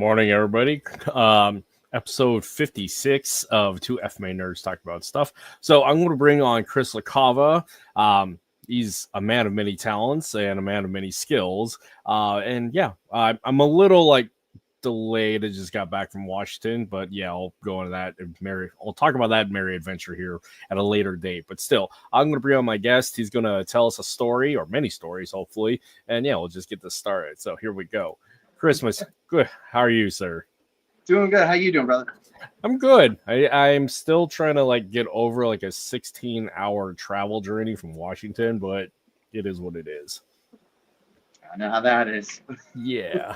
morning, everybody. Episode 56 of two FMA-Nerds talk about stuff. So I'm going to bring on Chris Lacava. He's a man of many talents and a man of many skills. I'm a little delayed. I just got back from Washington, but yeah, I'll go into that. I'll talk about that merry adventure here at a later date. But still, I'm going to bring on my guest. He's going to tell us a story or many stories, hopefully. And yeah, we'll just get this started. So here we go. Christmas, good. How are you, sir? Doing good. How you doing, brother? I'm good. I'm still trying to get over a 16-hour travel journey from Washington, but it is what it is. I know how that is. Yeah.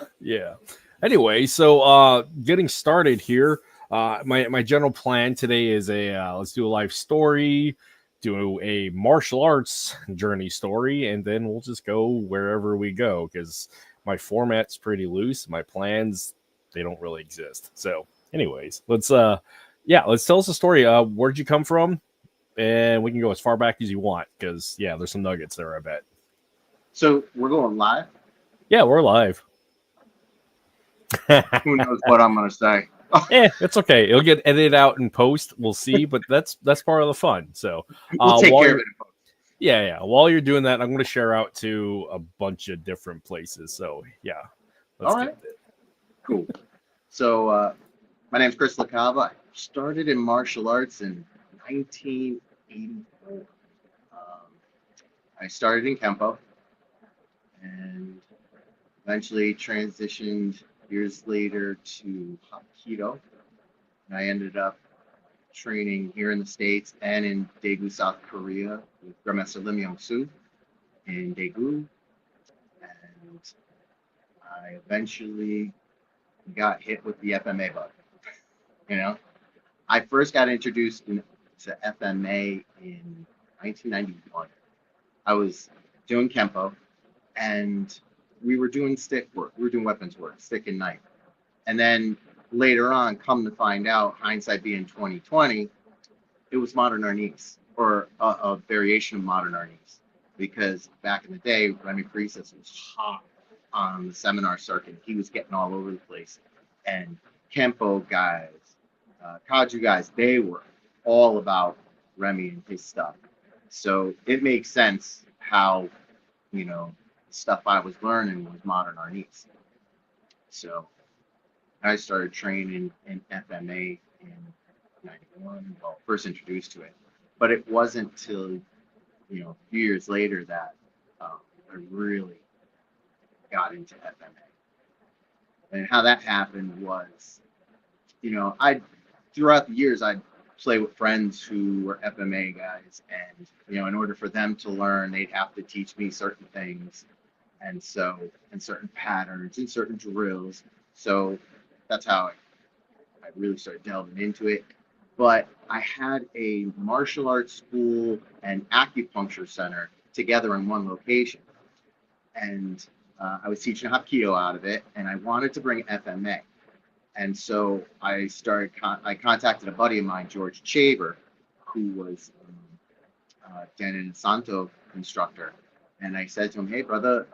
Anyway, so getting started here. My general plan today is let's do a life story, do a martial arts journey story, and then we'll just go wherever we go because my format's pretty loose. My plans, they don't really exist. So anyways, let's tell us a story. Where'd you come from? And we can go as far back as you want because there's some nuggets there, I bet. So we're going live? Yeah, we're live. Who knows what I'm gonna say? It's okay. It'll get edited out in post. We'll see, but that's part of the fun. So we'll take care of it in post. Yeah. While you're doing that, I'm going to share out to a bunch of different places. So yeah, let's get it. Cool. So my name's Chris Lacava. I started in martial arts in 1984. I started in Kempo and eventually transitioned years later to Hapkido. And I ended up training here in the States and in Daegu, South Korea with GrandMaster Lim Yong-sul in Daegu. And I eventually got hit with the FMA bug. I first got introduced to FMA in 1991. I was doing Kempo and we were doing stick work. We were doing weapons work, stick and knife. And then later on, come to find out, hindsight being 2020, it was modern arnis, or a variation of modern arnis. Because back in the day, Remy Priestess was hot on the seminar circuit. He was getting all over the place. And Kempo guys, Kaju guys, they were all about Remy and his stuff. So it makes sense how, the stuff I was learning was modern arnis. So I started training in FMA in 91, well, first introduced to it. But it wasn't till, a few years later that I really got into FMA. And how that happened was, throughout the years, I'd play with friends who were FMA guys. And, in order for them to learn, they'd have to teach me certain things. And certain patterns and certain drills. So that's how I really started delving into it. But I had a martial arts school and acupuncture center together in one location. And I was teaching Hapkido out of it, and I wanted to bring FMA. And so I contacted a buddy of mine, George Chaber, who was Dan and Santo instructor. And I said to him, hey, brother,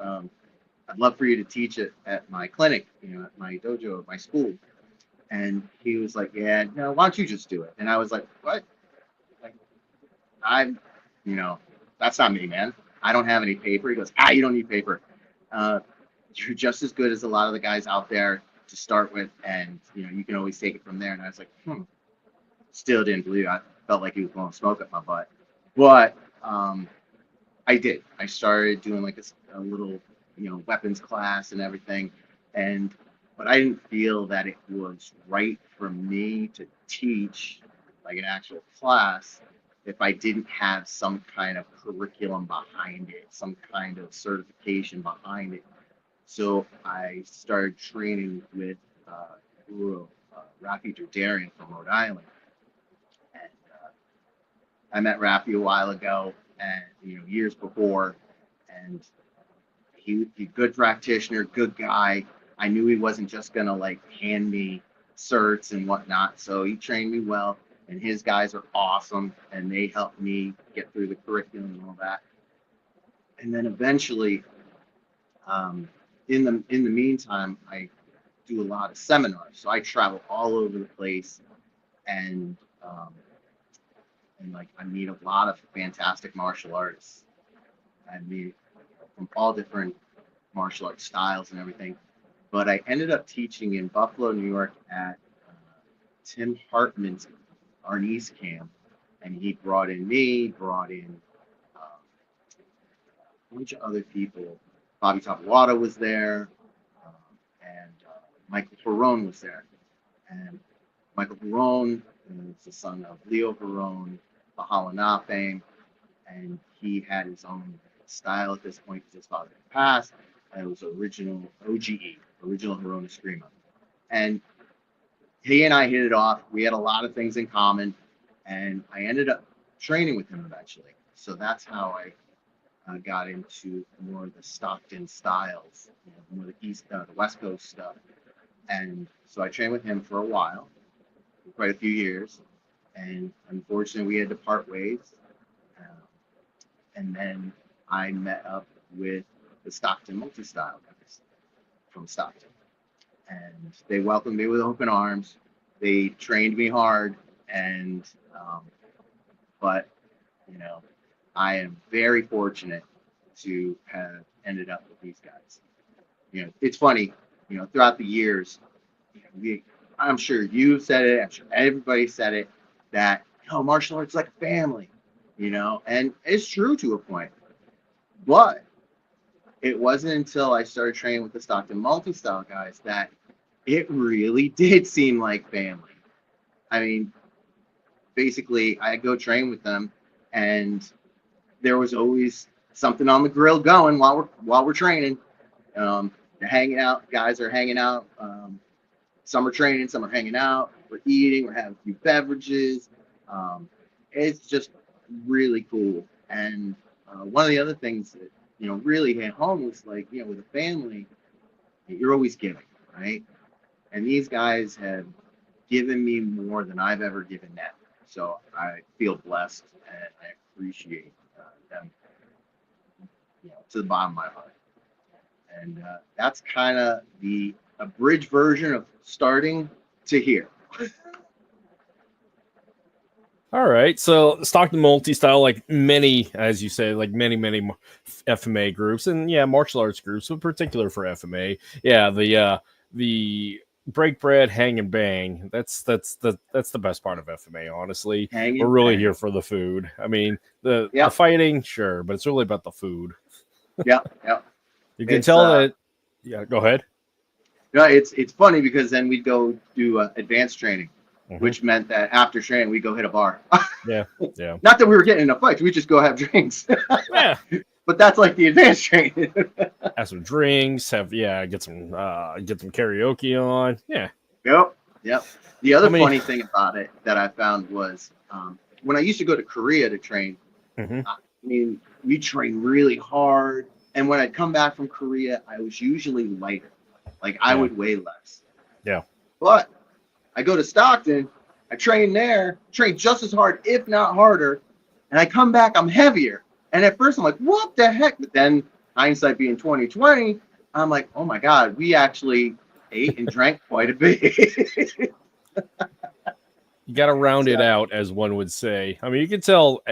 I'd love for you to teach it at my clinic, at my dojo, at my school. And he was like, yeah, no, why don't you just do it? And I was like, what? That's not me, man. I don't have any paper. He goes, you don't need paper. You're just as good as a lot of the guys out there to start with. And, you can always take it from there. And I was like, still didn't believe it. I felt like he was blowing smoke up my butt. But I did. I started doing a little, weapons class and everything. But I didn't feel that it was right for me to teach an actual class if I didn't have some kind of curriculum behind it, some kind of certification behind it. So I started training with Guro, Rafi Derdarian from Rhode Island. And I met Rafi a while ago, and years before, and he's a good practitioner, good guy. I knew he wasn't just gonna hand me certs and whatnot, so he trained me well, and his guys are awesome, and they helped me get through the curriculum and all that. And then eventually, in the meantime, I do a lot of seminars. So I travel all over the place, and like I meet a lot of fantastic martial artists. I meet from all different martial arts styles and everything. But I ended up teaching in Buffalo, New York at Tim Hartman's Arnis camp, and he brought in a bunch of other people. Bobby Tapawada was there, and Michael Perrone was there. And Michael Perrone is the son of Leo Perrone, the Halana fame, and he had his own style at this point because his father had passed. And it was original OGE, original Hirona Escrima. And he and I hit it off. We had a lot of things in common, and I ended up training with him eventually. So that's how I got into more of the Stockton styles, more the West Coast stuff. And so I trained with him for a while, for quite a few years, and unfortunately we had to part ways. And then I met up with the Stockton multi-style guys from Stockton, and they welcomed me with open arms. They trained me hard, and but I am very fortunate to have ended up with these guys. It's funny, throughout the years, I'm sure you said it, I'm sure everybody said it, that martial arts is like a family, and it's true to a point. But it wasn't until I started training with the Stockton multi-style guys that it really did seem like family. I mean, basically, I go train with them, and there was always something on the grill going while we're training. They're hanging out. Guys are hanging out. Some are training, some are hanging out. We're eating. We're having a few beverages. It's just really cool. And one of the other things that really hit home was like, with a family, you're always giving, right? And these guys have given me more than I've ever given them. So I feel blessed, and I appreciate them, to the bottom of my heart. And that's kind of the abridged version of starting to here. All right, so Stockton multi-style, like many, as you say, like many FMA groups, and martial arts groups, in particular for FMA. Yeah, the break bread, hang and bang. That's the best part of FMA. Honestly, we're really here for the food. I mean, the fighting, sure, but it's really about the food. Yeah. You can tell that. Yeah, go ahead. No, it's funny because then we'd go do advanced training. Which meant that after training, we go hit a bar. Yeah. Not that we were getting in a fight. We just go have drinks. Yeah. But that's like the advanced training. Have some drinks. Get some karaoke on. Yeah. Yep. The other funny thing about it that I found was when I used to go to Korea to train. I mean, we trained really hard, and when I'd come back from Korea, I was usually lighter. Like I would weigh less. Yeah. But I go to Stockton, I train there, train just as hard, if not harder, and I come back, I'm heavier. And at first I'm like, what the heck? But then hindsight being 2020, I'm like, oh my God, we actually ate and drank quite a bit. You got to round it out, as one would say. I mean, you can tell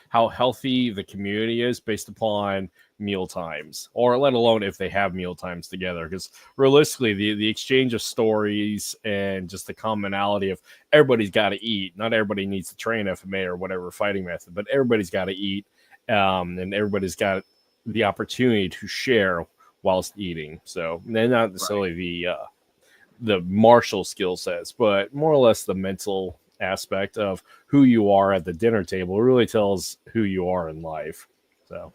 how healthy the community is based upon meal times, or let alone if they have meal times together. Because realistically, the exchange of stories and just the commonality of everybody's got to eat. Not everybody needs to train FMA or whatever fighting method, but everybody's got to eat, and everybody's got the opportunity to share whilst eating. So they're not necessarily the martial skill sets, but more or less the mental aspect of who you are at the dinner table really tells who you are in life. So,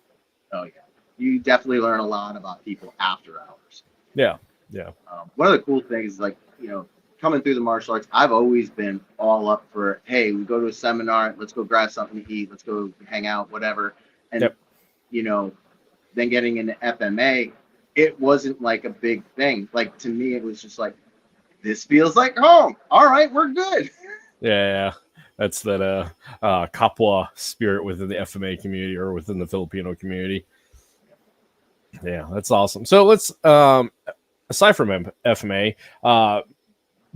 oh yeah, you definitely learn a lot about people after hours. Yeah. One of the cool things is, like, coming through the martial arts, I've always been all up for, hey, we go to a seminar, let's go grab something to eat, let's go hang out, whatever. And then getting into FMA, it wasn't like a big thing. Like, to me, it was just like, this feels like home. All right, we're good. Yeah. That's that Kapwa spirit within the FMA community or within the Filipino community. Yeah, that's awesome. So let's aside from FMA,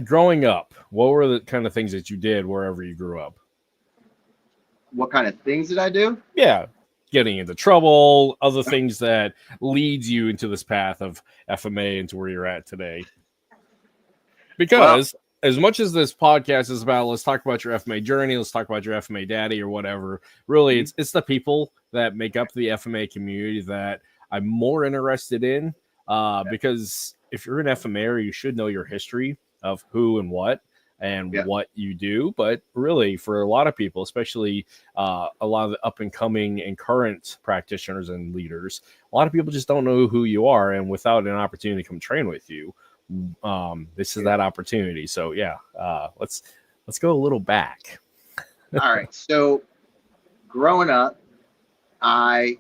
growing up, what were the kind of things that you did wherever you grew up? What kind of things did I do? Yeah, getting into trouble, other things that leads you into this path of FMA into where you're at today. Because as much as this podcast is about, let's talk about your FMA journey, let's talk about your FMA daddy or whatever. Really, it's the people that make up the FMA community that I'm more interested in. Because if you're an FMA, you should know your history of who and what what you do. But really, for a lot of people, especially a lot of the up and coming and current practitioners and leaders, a lot of people just don't know who you are. And without an opportunity to come train with you, this is that opportunity. So let's go a little back. All right. So growing up, I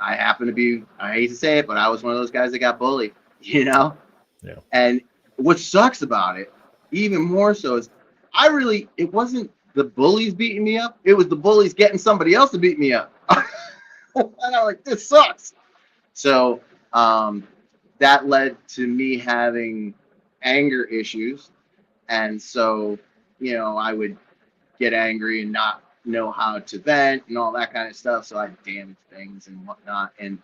happen to be, I hate to say it, but I was one of those guys that got bullied, you know? Yeah. And what sucks about it, even more so, is it wasn't the bullies beating me up. It was the bullies getting somebody else to beat me up. And I'm like, this sucks. So that led to me having anger issues. And so, I would get angry and not know how to vent and all that kind of stuff. So I damaged things and whatnot. And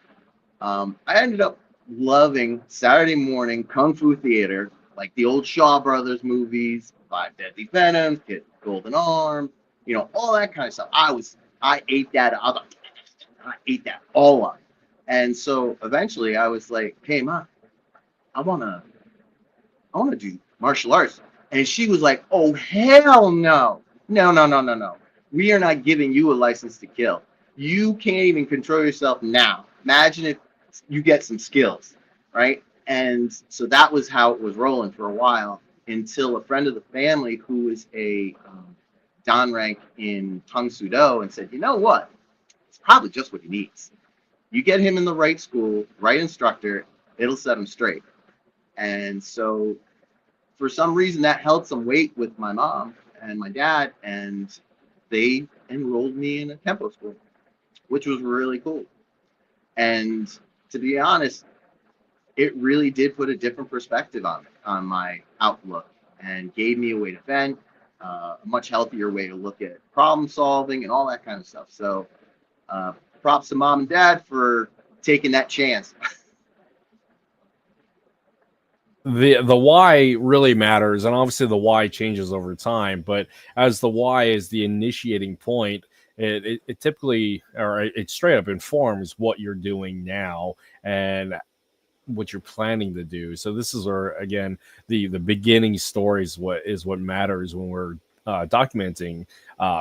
I ended up loving Saturday morning Kung Fu theater, like the old Shaw Brothers movies, Five Deadly Venoms, Get Golden Arm, all that kind of stuff. I ate that. I ate that all up. And so eventually I was like, hey, Ma, I want to do martial arts. And she was like, oh, hell no. No. We are not giving you a license to kill. You can't even control yourself now. Imagine if you get some skills, right? And so that was how it was rolling for a while until a friend of the family who was a Dan rank in Tung Sudo and said, you know what? It's probably just what he needs. You get him in the right school, right instructor, it'll set him straight. And so for some reason that held some weight with my mom and my dad, and they enrolled me in a tempo school, which was really cool. And to be honest, it really did put a different perspective on my outlook and gave me a way to vent, a much healthier way to look at problem solving and all that kind of stuff. So props to Mom and Dad for taking that chance. The why really matters, and obviously the why changes over time, but as the why is the initiating point, it typically, or it straight up informs what you're doing now and what you're planning to do. So this is where, again, the beginning story is what matters when we're documenting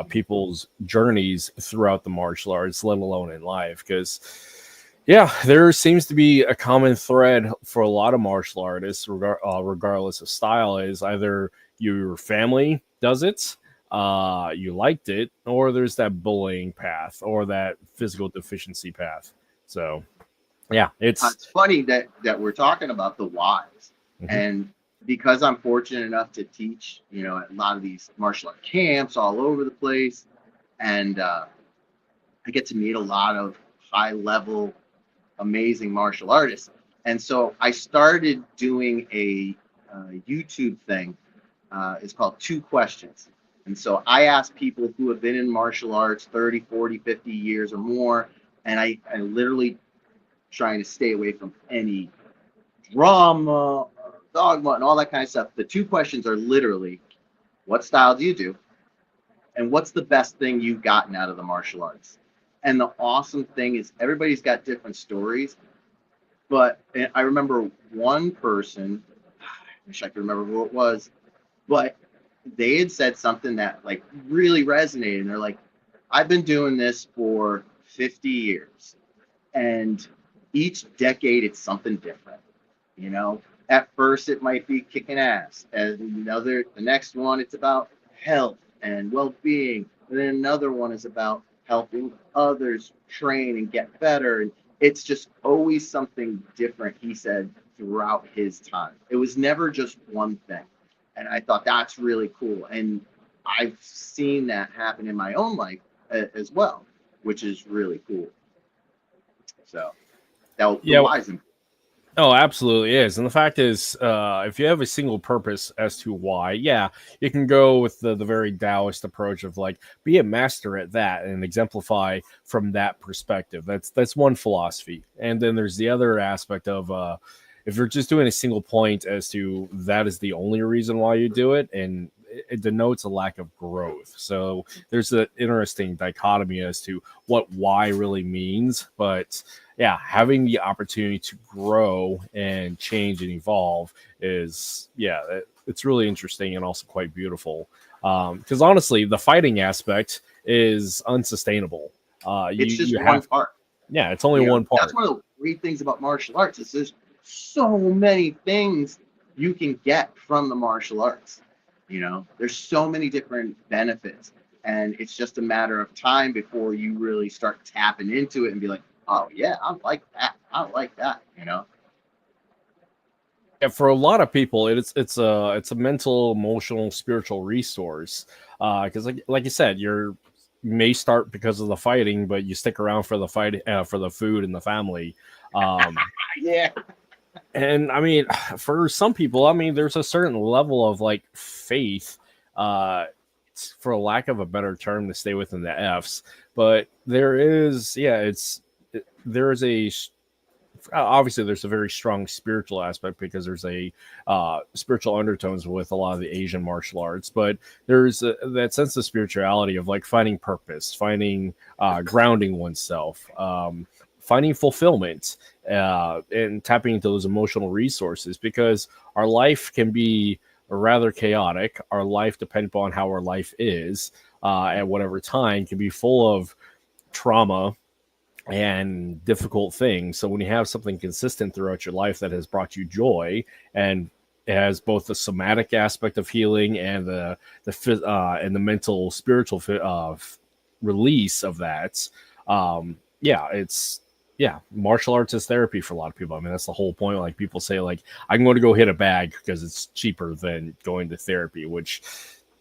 people's journeys throughout the martial arts, let alone in life. Because there seems to be a common thread for a lot of martial artists, regardless of style, is either your family does it, you liked it, or there's that bullying path or that physical deficiency path. So it's funny that we're talking about the whys. And because I'm fortunate enough to teach, at a lot of these martial art camps all over the place, and I get to meet a lot of high level, amazing martial artists. And so I started doing a YouTube thing. It's called 2 Questions. And so I ask people who have been in martial arts 30, 40, 50 years or more, and I literally trying to stay away from any drama, dogma, and all that kind of stuff. The 2 questions are literally, what style do you do? And what's the best thing you've gotten out of the martial arts? And the awesome thing is everybody's got different stories. But I remember one person, I wish I could remember who it was, but they had said something that like really resonated. And they're like, I've been doing this for 50 years. And each decade it's something different. At first it might be kicking ass. And the next one it's about health and well-being. And then another one is about helping others train and get better. And it's just always something different, he said, throughout his time. It was never just one thing. And I thought that's really cool. And I've seen that happen in my own life as well, which is really cool. So that was Oh, absolutely is. And the fact is, if you have a single purpose as to why, yeah, you can go with the very Taoist approach of like be a master at that and exemplify from that perspective. That's one philosophy. And then there's the other aspect of if you're just doing a single point as to that is the only reason why you do it, and it denotes a lack of growth. So there's an interesting dichotomy as to what why really means, but yeah, having the opportunity to grow and change and evolve is, yeah, it's really interesting and also quite beautiful. Because honestly, the fighting aspect is unsustainable. It's just You one have, part. yeah, it's only one That's part. one of the great things about martial arts is there's so many things you can get from the martial arts. There's so many different benefits, and it's just a matter of time before you really start tapping into it and be like, oh yeah, I like that. I like that. Yeah, for a lot of people, it's a mental, emotional, spiritual resource. Because like you said, you may start because of the fighting, but you stick around for the fight, for the food and the family. Um, Yeah. and I mean, for some people, I mean, there's a certain level of like faith, uh, for lack of a better term, to stay within the F's. But there is, yeah, there is obviously there's a very strong spiritual aspect because there's a spiritual undertones with a lot of the Asian martial arts, but there's that sense of spirituality of like finding purpose, finding grounding oneself, finding fulfillment, and tapping into those emotional resources because our life can be rather chaotic. Our life, depending upon how our life is at whatever time, can be full of trauma and difficult things. So when you have something consistent throughout your life that has brought you joy and it has both the somatic aspect of healing and and the mental spiritual release of that, yeah, martial arts is therapy for a lot of people. I mean, that's the whole point. Like people say, like I'm going to go hit a bag because it's cheaper than going to therapy, which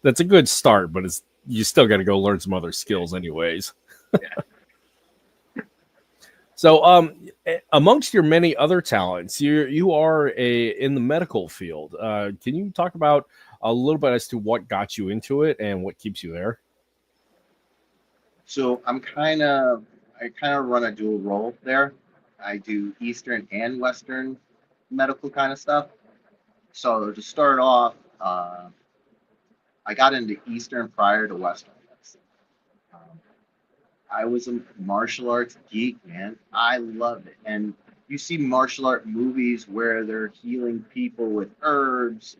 that's a good start, but it's you still got to go learn some other skills anyways. Yeah. So, amongst your many other talents, you are in the medical field. Can you talk about a little bit as to what got you into it and what keeps you there? So I kind of run a dual role there. I do Eastern and Western medical kind of stuff. So to start off, I got into Eastern prior to Western medicine. Um, I was a martial arts geek, man. I love it. And you see martial art movies where they're healing people with herbs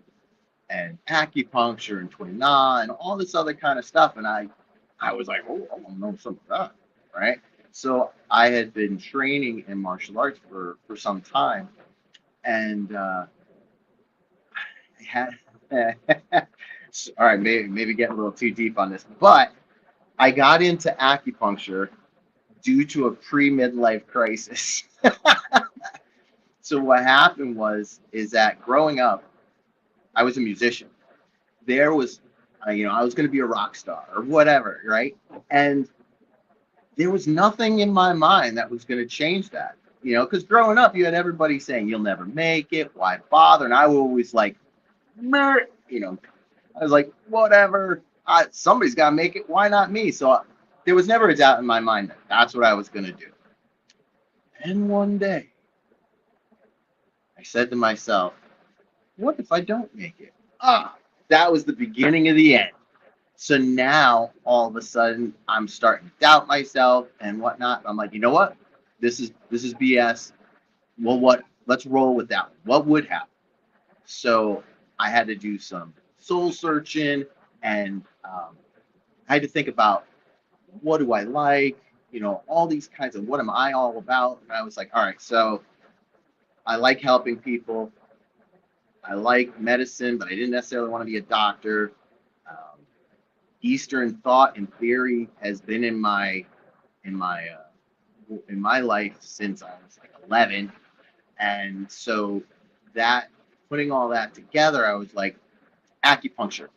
and acupuncture and Twin Na and all this other kind of stuff. And I was like, oh, I want to know some of that, right? So I had been training in martial arts for some time, and I had. All right, maybe getting a little too deep on this, but I got into acupuncture due to a pre-midlife crisis. So what happened is that growing up, I was a musician. There was, I was going to be a rock star or whatever, right? And there was nothing in my mind that was going to change that, because growing up, you had everybody saying you'll never make it. Why bother? And I was always like, meh, I was like, whatever. Somebody's got to make it. Why not me? So there was never a doubt in my mind that that's what I was going to do. And one day, I said to myself, what if I don't make it? That was the beginning of the end. So now all of a sudden I'm starting to doubt myself and whatnot. I'm like, you know what? This is BS. Well, what? Let's roll with that. What would happen? So I had to do some soul searching, and I had to think about what do I like, all these kinds of what am I all about. And I was like, all right, so I like helping people. I like medicine, but I didn't necessarily want to be a doctor. Um, Eastern thought and theory has been in my in my life since I was like 11, and so that putting all that together, I was like acupuncture.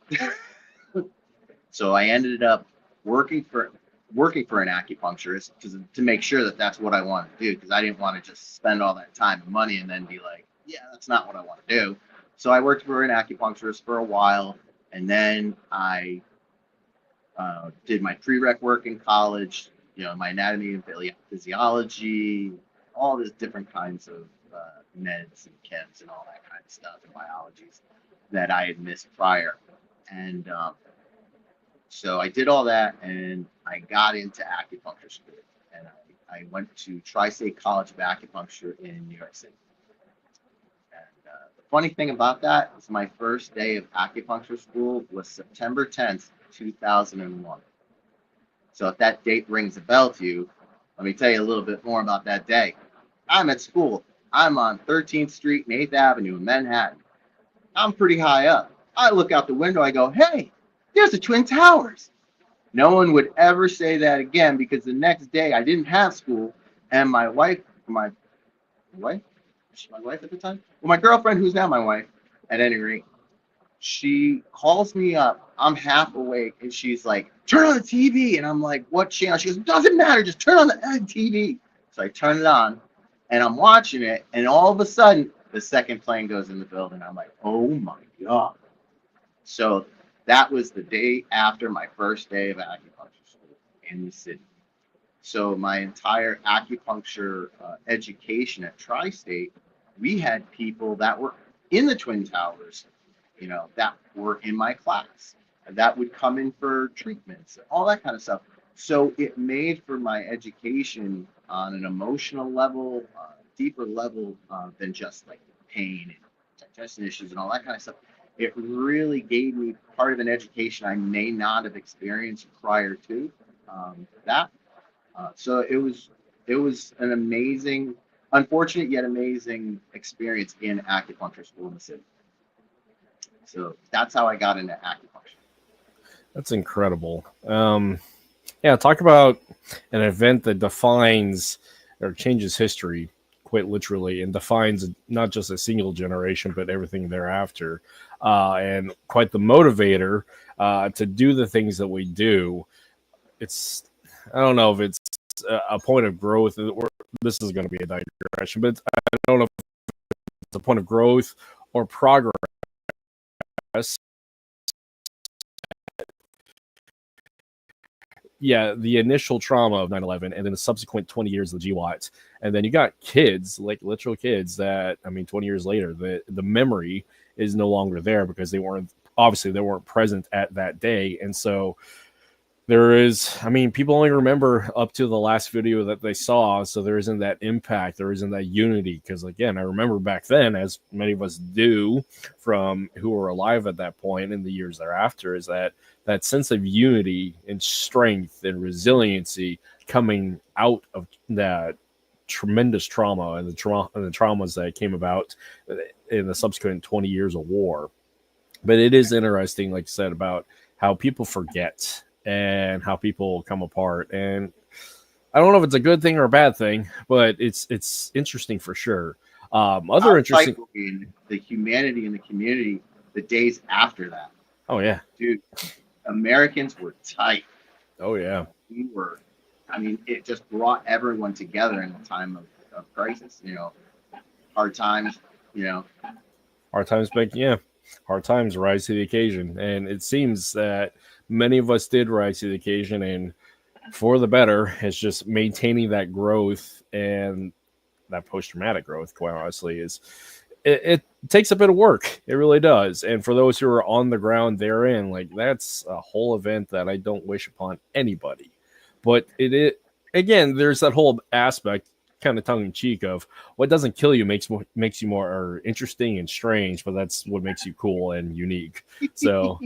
So I ended up working for working for an acupuncturist to make sure that that's what I want to do, because I didn't want to just spend all that time and money and then be like, yeah, that's not what I want to do. So I worked for an acupuncturist for a while, and then I did my prereq work in college, my anatomy and physiology, all these different kinds of meds and chems and all that kind of stuff and biologies that I had missed prior. And so I did all that, and I got into acupuncture school. And I went to Tri-State College of Acupuncture in New York City. And the funny thing about that is my first day of acupuncture school was September 10th, 2001. So if that date rings a bell to you, let me tell you a little bit more about that day. I'm at school. I'm on 13th Street and 8th Avenue in Manhattan. I'm pretty high up. I look out the window. I go, hey, there's the Twin Towers. No one would ever say that again, because the next day I didn't have school, and my wife, was she my wife at the time? Well, my girlfriend, who's now my wife, at any rate, she calls me up. I'm half awake, and she's like, turn on the TV. And I'm like, what channel? She goes, doesn't matter. Just turn on the TV. So I turn it on, and I'm watching it, and all of a sudden, the second plane goes in the building. I'm like, oh, my God. So that was the day after my first day of acupuncture school in the city. So my entire acupuncture education at Tri-State, we had people that were in the Twin Towers, that were in my class, that would come in for treatments, all that kind of stuff. So it made for my education on an emotional level, deeper level than just like pain and digestion issues and all that kind of stuff. It really gave me part of an education I may not have experienced prior to that. So it was an amazing, unfortunate yet amazing experience in acupuncture school in the city. So that's how I got into acupuncture. That's incredible. Yeah, talk about an event that defines or changes history quite literally and defines not just a single generation, but everything thereafter. And quite the motivator to do the things that we do. I don't know if it's a point of growth, or this is going to be a digression, but I don't know if it's a point of growth or progress. Yeah, the initial trauma of 9/11 and then the subsequent 20 years of the GWAT. And then you got kids, like literal kids that, 20 years later, the memory is no longer there because they weren't present at that day. And so there is, people only remember up to the last video that they saw. So there isn't that impact. There isn't that unity. Because again, I remember back then, as many of us do from who were alive at that point in the years thereafter, is that sense of unity and strength and resiliency coming out of that tremendous trauma and the traumas that came about in the subsequent 20 years of war. But it is interesting, like I said, about how people forget and how people come apart. And I don't know if it's a good thing or a bad thing, but it's interesting for sure. Other interesting, the humanity in the community, the days after that. Oh yeah, dude, Americans were tight. Oh yeah, we were. It just brought everyone together in a time of crisis. Hard times. Hard times hard times rise to the occasion, and it seems that many of us did rise to the occasion, and for the better. It's just maintaining that growth and that post-traumatic growth, quite honestly, it takes a bit of work. It really does. And for those who are on the ground therein, like, that's a whole event that I don't wish upon anybody. But again, there's that whole aspect, kind of tongue-in-cheek, of what doesn't kill you makes you more interesting and strange, but that's what makes you cool and unique. So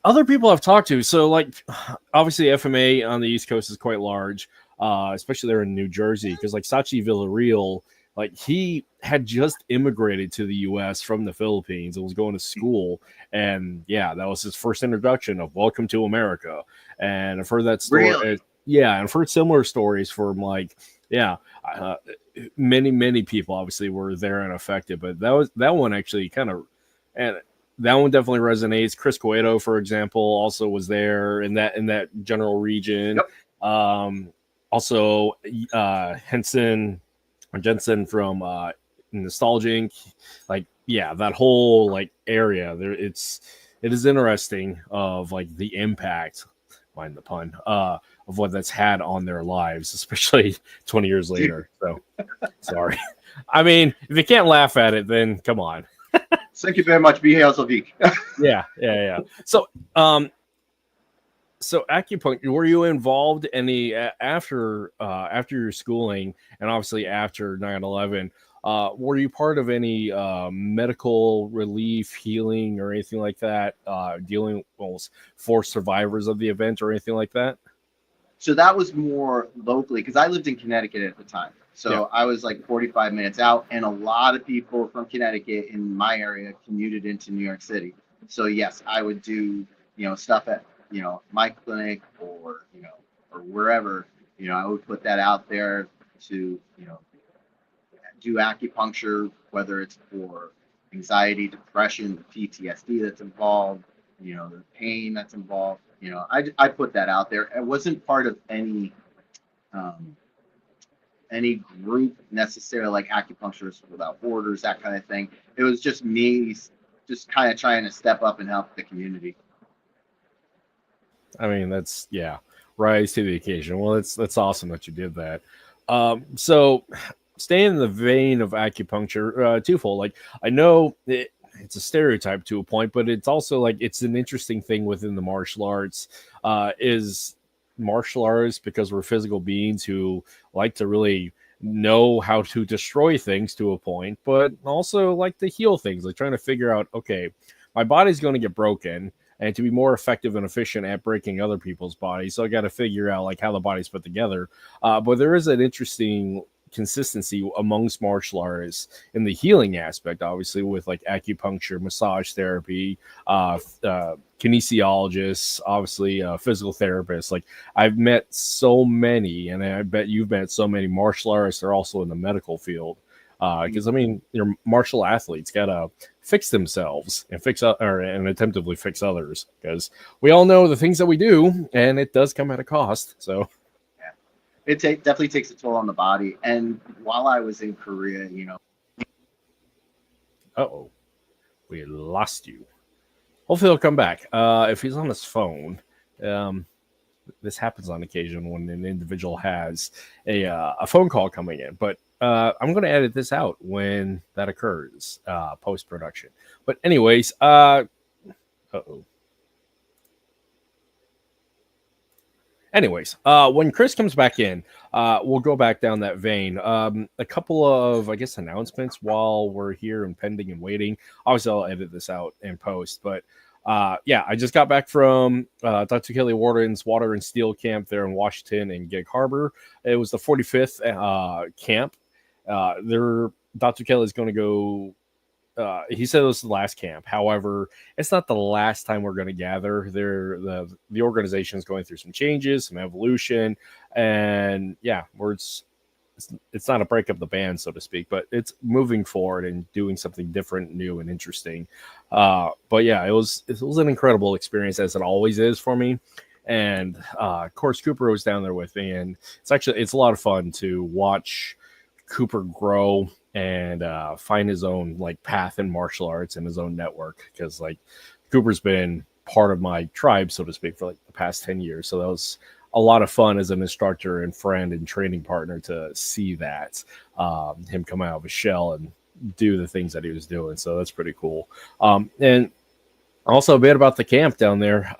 other people I've talked to, so like obviously FMA on the East Coast is quite large, especially there in New Jersey, because like Sachi Villarreal, like he had just immigrated to the U.S. from the Philippines and was going to school, and yeah, that was his first introduction of Welcome to America. And I've heard that story. Really? Yeah, and I've heard similar stories from many people obviously were there and affected, but that one actually kind of, and that one definitely resonates. Chris Cueto, for example, also was there in that general region. Yep. Also, Jensen from Nostalgic, like that whole like area there. It is interesting of like the impact, mind the pun, of what that's had on their lives, especially 20 years later. So sorry. I mean, if you can't laugh at it, then come on. Thank you very much. Be Helsinki. Yeah. So acupuncture, were you involved any after your schooling and obviously after 9/11? Were you part of any medical relief, healing, or anything like that? Dealing for survivors of the event or anything like that? So that was more locally because I lived in Connecticut at the time. Yeah. So I was like 45 minutes out, and a lot of people from Connecticut in my area commuted into New York City. So yes, I would do, stuff at, my clinic or, or wherever, I would put that out there to, do acupuncture, whether it's for anxiety, depression, the PTSD that's involved, the pain that's involved. I put that out there. It wasn't part of um, any group necessarily, like Acupuncturists Without Borders, that kind of thing. It was just me, just kind of trying to step up and help the community. I mean, that's rise to the occasion. Well, that's awesome that you did that. So staying in the vein of acupuncture, twofold. Like I know it's a stereotype to a point, but it's also like it's an interesting thing within the martial arts. Is martial arts because we're physical beings who like to really know how to destroy things to a point, but also like to heal things, like trying to figure out, okay, my body's going to get broken, and to be more effective and efficient at breaking other people's bodies, so I got to figure out like how the body's put together. But there is an interesting consistency amongst martial artists in the healing aspect, obviously with like acupuncture, massage therapy, kinesiologists, obviously physical therapists. Like I've met so many, and I bet you've met so many martial artists that are also in the medical field. Because I mean, your martial athletes gotta fix themselves and and attemptively fix others. Because we all know the things that we do, and it does come at a cost. So it definitely takes a toll on the body. And while I was in Korea, we lost you. Hopefully he'll come back. If he's on his phone, this happens on occasion when an individual has a phone call coming in. But I'm going to edit this out when that occurs, post production. But anyways, Anyways, when Chris comes back in, we'll go back down that vein. A couple of, I guess, announcements while we're here and pending and waiting. Obviously, I'll edit this out in post. But I just got back from Dr. Kelly Warden's Water and Steel camp there in Washington and Gig Harbor. It was the 45th camp. Dr. Kelly's going to go. He said it was the last camp. However, it's not the last time we're going to gather. The organization is going through some changes, some evolution, and it's not a break of the band, so to speak, but it's moving forward and doing something different, new, and interesting. But yeah, it was an incredible experience, as it always is for me. And of course, Cooper was down there with me, and it's a lot of fun to watch Cooper grow and find his own like path in martial arts and his own network, because like Cooper's been part of my tribe, so to speak, for like the past 10 years. So that was a lot of fun as an instructor and friend and training partner to see that him come out of his shell and do the things that he was doing. So that's pretty cool. And also a bit about the camp down there.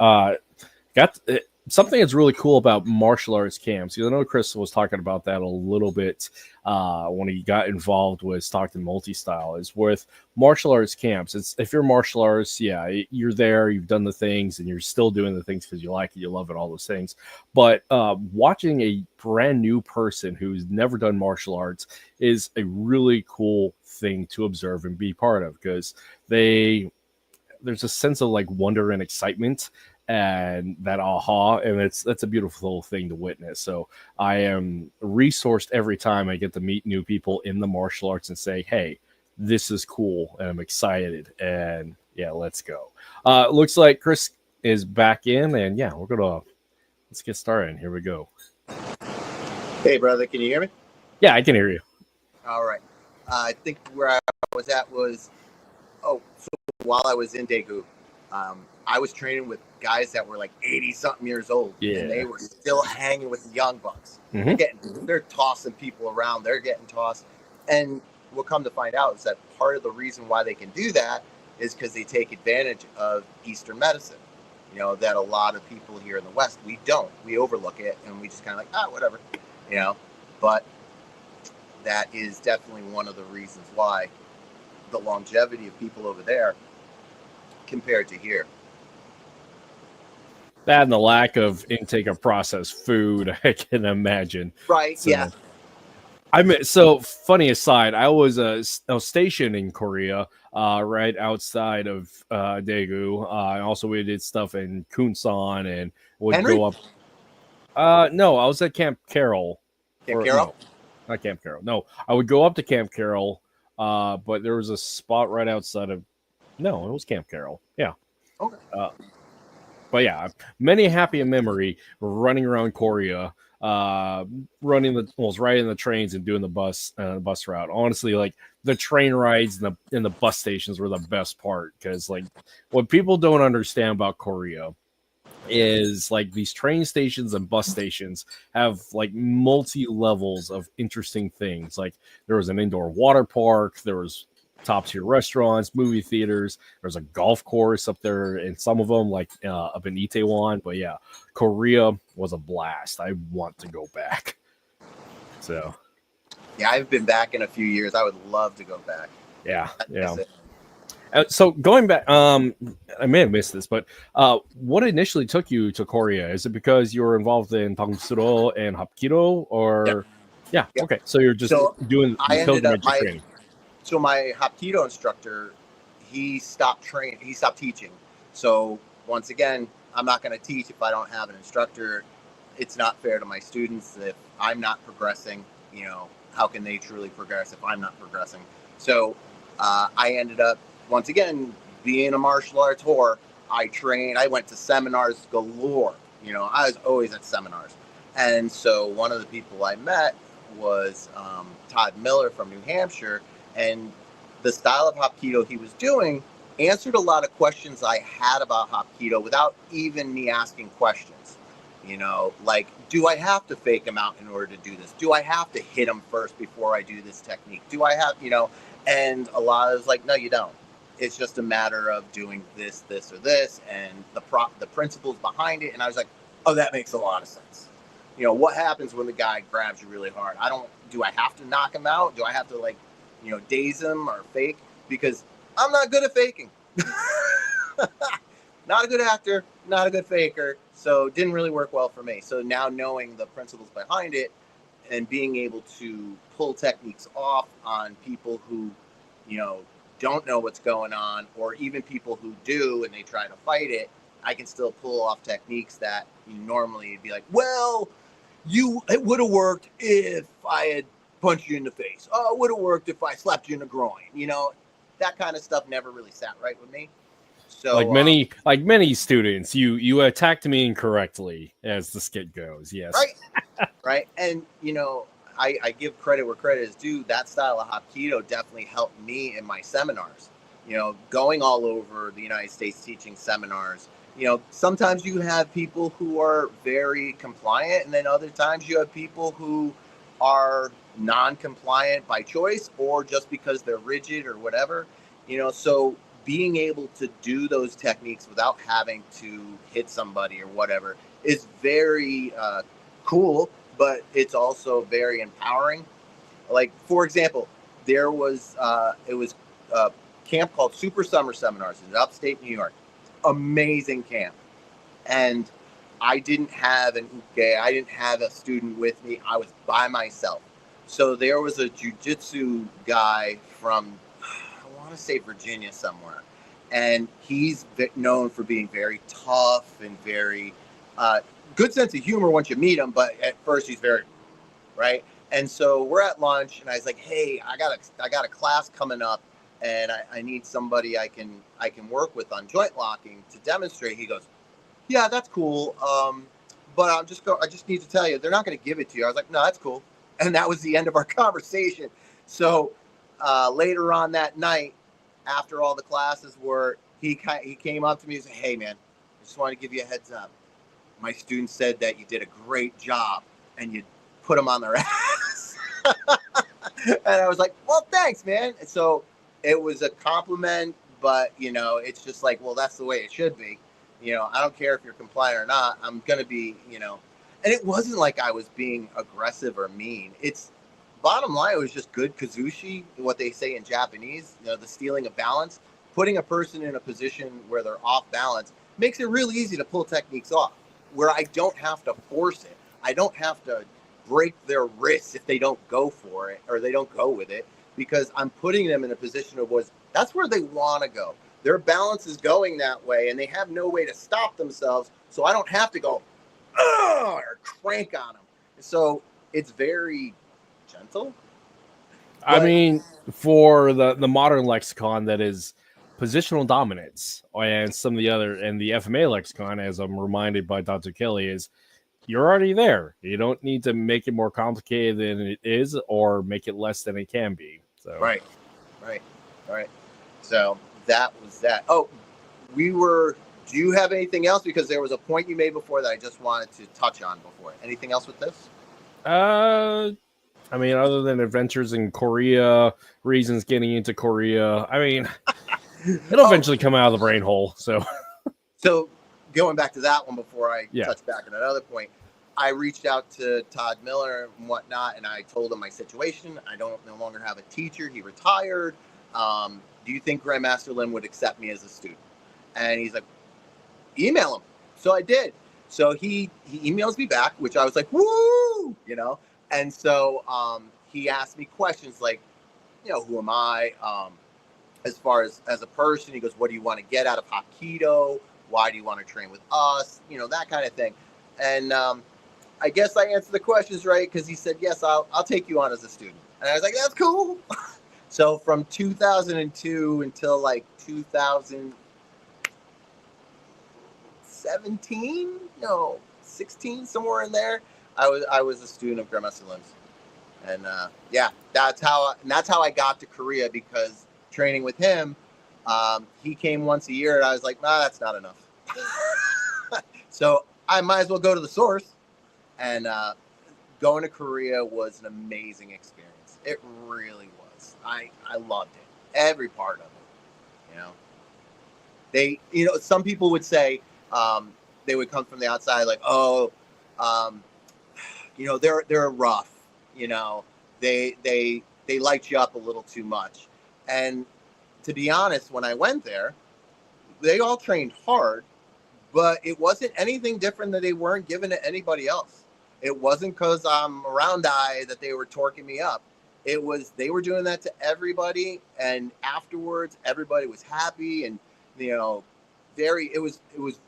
Something that's really cool about martial arts camps, because I know Chris was talking about that a little bit when he got involved with Stockton Multi-Style, is with martial arts camps. It's if you're martial arts, you're there, you've done the things, and you're still doing the things because you like it, you love it, all those things. But watching a brand new person who's never done martial arts is a really cool thing to observe and be part of, because there's a sense of like wonder and excitement and that aha, and that's a beautiful thing to witness. So I am resourced every time I get to meet new people in the martial arts and say, hey, this is cool, and I'm excited, and Yeah, let's go. Looks like Chris is back in, and yeah, let's get started. Here we go. Hey, brother, can you hear me? Yeah, I can hear you. All right. I think where I was at was, so while I was in Daegu, I was training with guys that were like 80-something years old, and they were still hanging with the young bucks. They're tossing people around. They're getting tossed. And we'll come to find out is that part of the reason why they can do that is because they take advantage of Eastern medicine. You know, that a lot of people here in the West, we don't. We overlook it, and we just kind of like, whatever, you know. But that is definitely one of the reasons why the longevity of people over there compared to here. That and the lack of intake of processed food, I can imagine. Right, so, yeah. So funny aside, I was stationed in Korea, right outside of Daegu. Also, we did stuff in Kunsan and would Henry? go up. No, I was at Camp Carroll. Camp Carroll? No, not Camp Carroll. No, I would go up to Camp Carroll, but there was a spot right outside of. No, it was Camp Carroll. Yeah. Okay. But yeah, many happy memory running around Korea, riding the trains and doing the bus route. Honestly, like the train rides and the bus stations were the best part, because like what people don't understand about Korea is like these train stations and bus stations have like multi levels of interesting things. Like there was an indoor water park, there was top tier restaurants, movie theaters. There's a golf course up there, and some of them like up in Itaewon. But yeah, Korea was a blast. I want to go back. So yeah, I've been back in a few years. I would love to go back. Yeah. So going back, I may have missed this, but what initially took you to Korea? Is it because you were involved in Tangsuro and Hapkido, or yeah. Okay, so you're just doing pilgrimage training. So my Hapkido instructor, he stopped teaching. So once again, I'm not going to teach if I don't have an instructor. It's not fair to my students. If I'm not progressing, you know, how can they truly progress if I'm not progressing? So I ended up, once again, being a martial arts whore. I went to seminars galore. You know, I was always at seminars. And so one of the people I met was Todd Miller from New Hampshire. And the style of Hapkido he was doing answered a lot of questions I had about Hapkido without even me asking questions. You know, like, do I have to fake him out in order to do this? Do I have to hit him first before I do this technique? Do I have, you know? And a lot is like, no, you don't. It's just a matter of doing this, this, or this, and the principles behind it. And I was like, oh, that makes a lot of sense. You know, what happens when the guy grabs you really hard? Do I have to knock him out? Do I have to, like, you know, daze him or fake? Because I'm not good at faking. Not a good actor, not a good faker. So it didn't really work well for me. So now knowing the principles behind it and being able to pull techniques off on people who, you know, don't know what's going on, or even people who do and they try to fight it, I can still pull off techniques that you normally would be like, well, it would have worked if I had punched you in the face. Oh, it would have worked if I slapped you in the groin. You know, that kind of stuff never really sat right with me. So like many students, you attacked me incorrectly, as the skit goes. Yes. Right. And you know, I give credit where credit is due. That style of Hapkido definitely helped me in my seminars. You know, going all over the United States teaching seminars. You know, sometimes you have people who are very compliant, and then other times you have people who are non-compliant by choice or just because they're rigid or whatever. You know, so being able to do those techniques without having to hit somebody or whatever is very cool, but it's also very empowering. Like, for example, there was it was a camp called Super Summer Seminars in upstate New York. Amazing camp. And I didn't have I didn't have a student with me. I was by myself. So there was a jiu-jitsu guy from, I want to say Virginia somewhere. And he's known for being very tough and very good sense of humor once you meet him. But at first he's very, right? And so we're at lunch and I was like, hey, I got a class coming up and I need somebody I can work with on joint locking to demonstrate. He goes, yeah, that's cool. But I just need to tell you, they're not going to give it to you. I was like, no, that's cool. And that was the end of our conversation. So later on that night, after all the classes were, he came up to me and said, hey, man, I just want to give you a heads up. My students said that you did a great job and you put them on their ass. And I was like, well, thanks, man. And so it was a compliment, but, you know, it's just like, well, that's the way it should be. You know, I don't care if you're compliant or not. I'm going to be, you know, and it wasn't like I was being aggressive or mean. It's bottom line, it was just good kazushi, what they say in Japanese, you know, the stealing of balance. Putting a person in a position where they're off balance makes it really easy to pull techniques off, where I don't have to force it. I don't have to break their wrists if they don't go for it or they don't go with it, because I'm putting them in a position of that's where they want to go. Their balance is going that way and they have no way to stop themselves. So I don't have to go or crank on them. So it's very gentle. I mean, for the modern lexicon, that is positional dominance, and some of the other, and the FMA lexicon, as I'm reminded by Dr. Kelly, is you're already there. You don't need to make it more complicated than it is or make it less than it can be. So Right. So that was that. Oh, do you have anything else? Because there was a point you made before that I just wanted to touch on before. Anything else with this? I mean, other than adventures in Korea, reasons getting into Korea, I mean, it'll eventually come out of the brain hole. So going back to that one before I touch back on another point, I reached out to Todd Miller and whatnot, and I told him my situation. I no longer have a teacher. He retired. Do you think GrandMaster Lim would accept me as a student? And he's like, email him. So I did. So he emails me back, which I was like, woo, you know? And so he asked me questions like, you know, who am I? As far as a person, he goes, what do you want to get out of Hapkido? Why do you want to train with us? You know, that kind of thing. And I guess I answered the questions right, because he said, yes, I'll take you on as a student. And I was like, that's cool. So from 2002 until like 2017, 16, somewhere in there, I was a student of GrandMaster Lim's. And that's how I got to Korea, because training with him, he came once a year, and I was like, nah, that's not enough. So I might as well go to the source. And going to Korea was an amazing experience. It really was. I loved it. Every part of it. Some people would say, they would come from the outside like, they're rough. They light you up a little too much. And to be honest, when I went there, they all trained hard, but it wasn't anything different that they weren't giving to anybody else. It wasn't because I'm a round eye that they were torquing me up. It was, they were doing that to everybody. And afterwards, everybody was happy. And, it was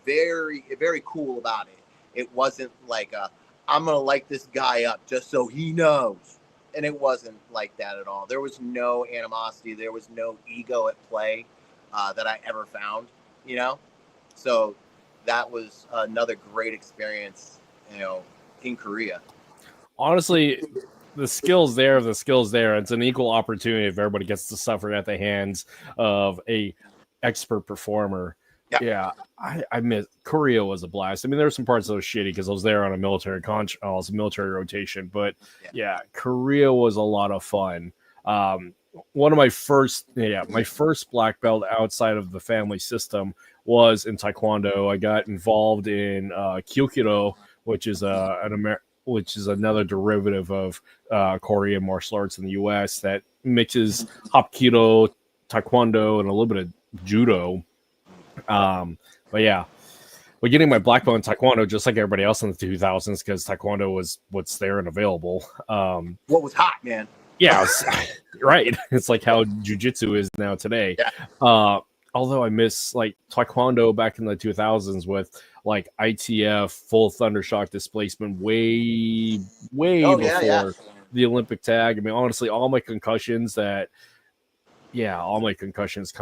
very, very cool about it. It wasn't like, I'm going to light this guy up just so he knows. And it wasn't like that at all. There was no animosity. There was no ego at play that I ever found, So that was another great experience, in Korea. Honestly, the skills there. It's an equal opportunity if everybody gets to suffer at the hands of a expert performer. Yeah, I miss Korea. Was a blast. I mean, there were some parts that was shitty because I was there on a military military rotation, but yeah, Korea was a lot of fun. One of my first black belt outside of the family system was in Taekwondo. I got involved in Kyukido, which is another derivative of Korean martial arts in the U.S. that mixes Hapkido, Taekwondo, and a little bit of Judo. But yeah, we're getting my black belt in Taekwondo just like everybody else in the 2000s because Taekwondo was what's there and available. What was hot, man? Yeah, right. It's like how jiu-jitsu is now today. Yeah. Although I miss like Taekwondo back in the 2000s with like ITF, full thundershock displacement, way before the Olympic tag. I mean, honestly, all my concussions that yeah, all my concussions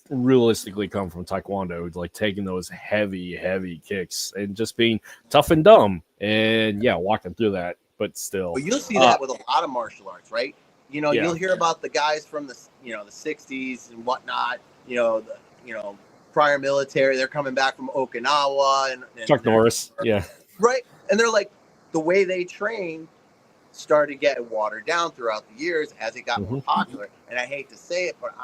realistically come from Taekwondo, like taking those heavy kicks and just being tough and dumb, and yeah, walking through that. But still, But you'll see that with a lot of martial arts, right? You know, Yeah. you'll hear about the guys from the the 60s and whatnot. Prior military, they're coming back from Okinawa and Chuck Norris, yeah, right, and they're like, the way they train started getting watered down throughout the years as it got more popular. And I hate to say it, but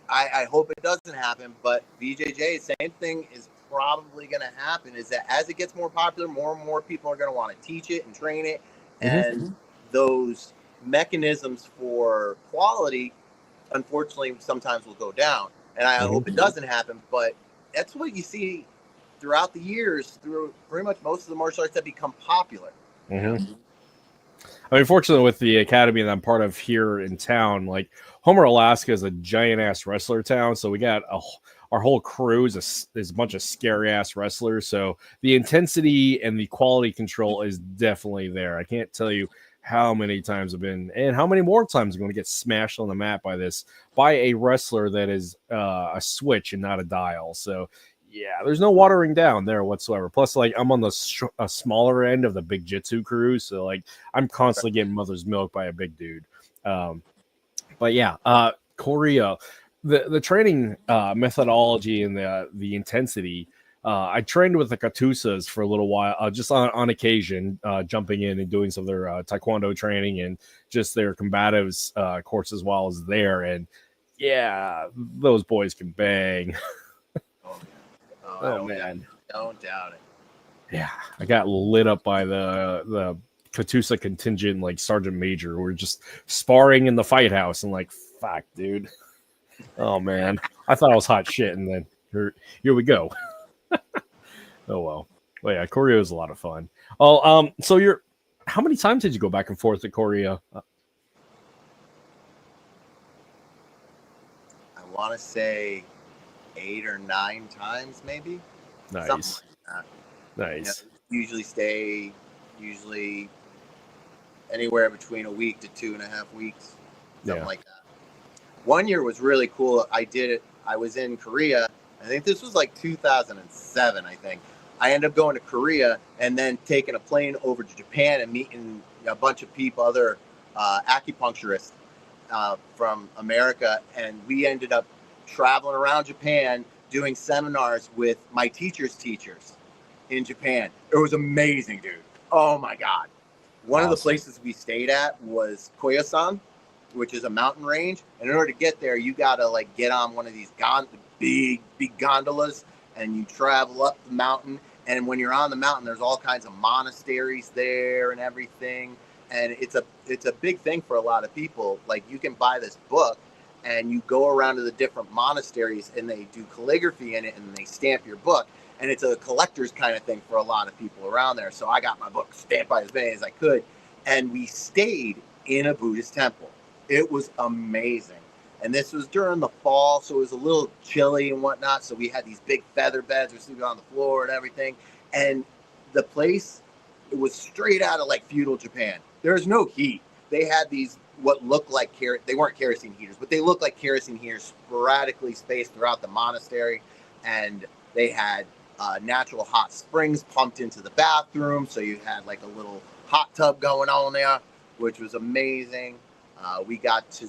I hope it doesn't happen. But BJJ, same thing is probably going to happen, is that as it gets more popular, more and more people are going to want to teach it and train it. And those mechanisms for quality, unfortunately, sometimes will go down. And I hope it doesn't happen. But that's what you see throughout the years, through pretty much most of the martial arts that become popular. I mean, fortunately, with the academy that I'm part of here in town, like Homer, Alaska is a giant ass wrestler town. So we got our whole crew is a bunch of scary ass wrestlers. So the intensity and the quality control is definitely there. I can't tell you how many times I've been and how many more times I'm going to get smashed on the mat by a wrestler that is a switch and not a dial. So yeah, there's no watering down there whatsoever. Plus, like, I'm on the smaller end of the big jitsu crew, so like I'm constantly getting mother's milk by a big dude. But yeah, Korea, the training methodology and the intensity. I trained with the Katusas for a little while, just on occasion, jumping in and doing some of their Taekwondo training and just their combatives course as well as there. And yeah, those boys can bang. Oh man, don't doubt it. Yeah, I got lit up by the Katusa contingent, like Sergeant Major. We're just sparring in the fight house, and like, fuck, dude. Oh man, I thought I was hot shit, and then here we go. Oh well. Yeah, Korea was a lot of fun. Oh, so how many times did you go back and forth to Korea? I want to say 8 or 9 times, maybe. Nice. Something like that. Nice. Usually stay anywhere between a week to 2.5 weeks, something like that. One year was really cool. I was in Korea. I think this was like 2007, I think. I ended up going to Korea and then taking a plane over to Japan and meeting a bunch of people, other acupuncturists from America. And we ended up traveling around Japan doing seminars with my teacher's teachers in Japan. It was amazing, dude. Oh my God. One of the places we stayed at was Koyasan, which is a mountain range. And in order to get there, you gotta like get on one of these big gondolas and you travel up the mountain. And when you're on the mountain, there's all kinds of monasteries there and everything. And it's a big thing for a lot of people. Like, you can buy this book and you go around to the different monasteries and they do calligraphy in it and they stamp your book. And it's a collector's kind of thing for a lot of people around there. So I got my book stamped by as many as I could. And we stayed in a Buddhist temple. It was amazing. And this was during the fall, so it was a little chilly and whatnot. So we had these big feather beds. We're sleeping on the floor and everything. And the place, it was straight out of like feudal Japan. There was no heat. They had these what looked like they weren't kerosene heaters, but they looked like kerosene heaters sporadically spaced throughout the monastery. And they had natural hot springs pumped into the bathroom. So you had like a little hot tub going on there, which was amazing. We got to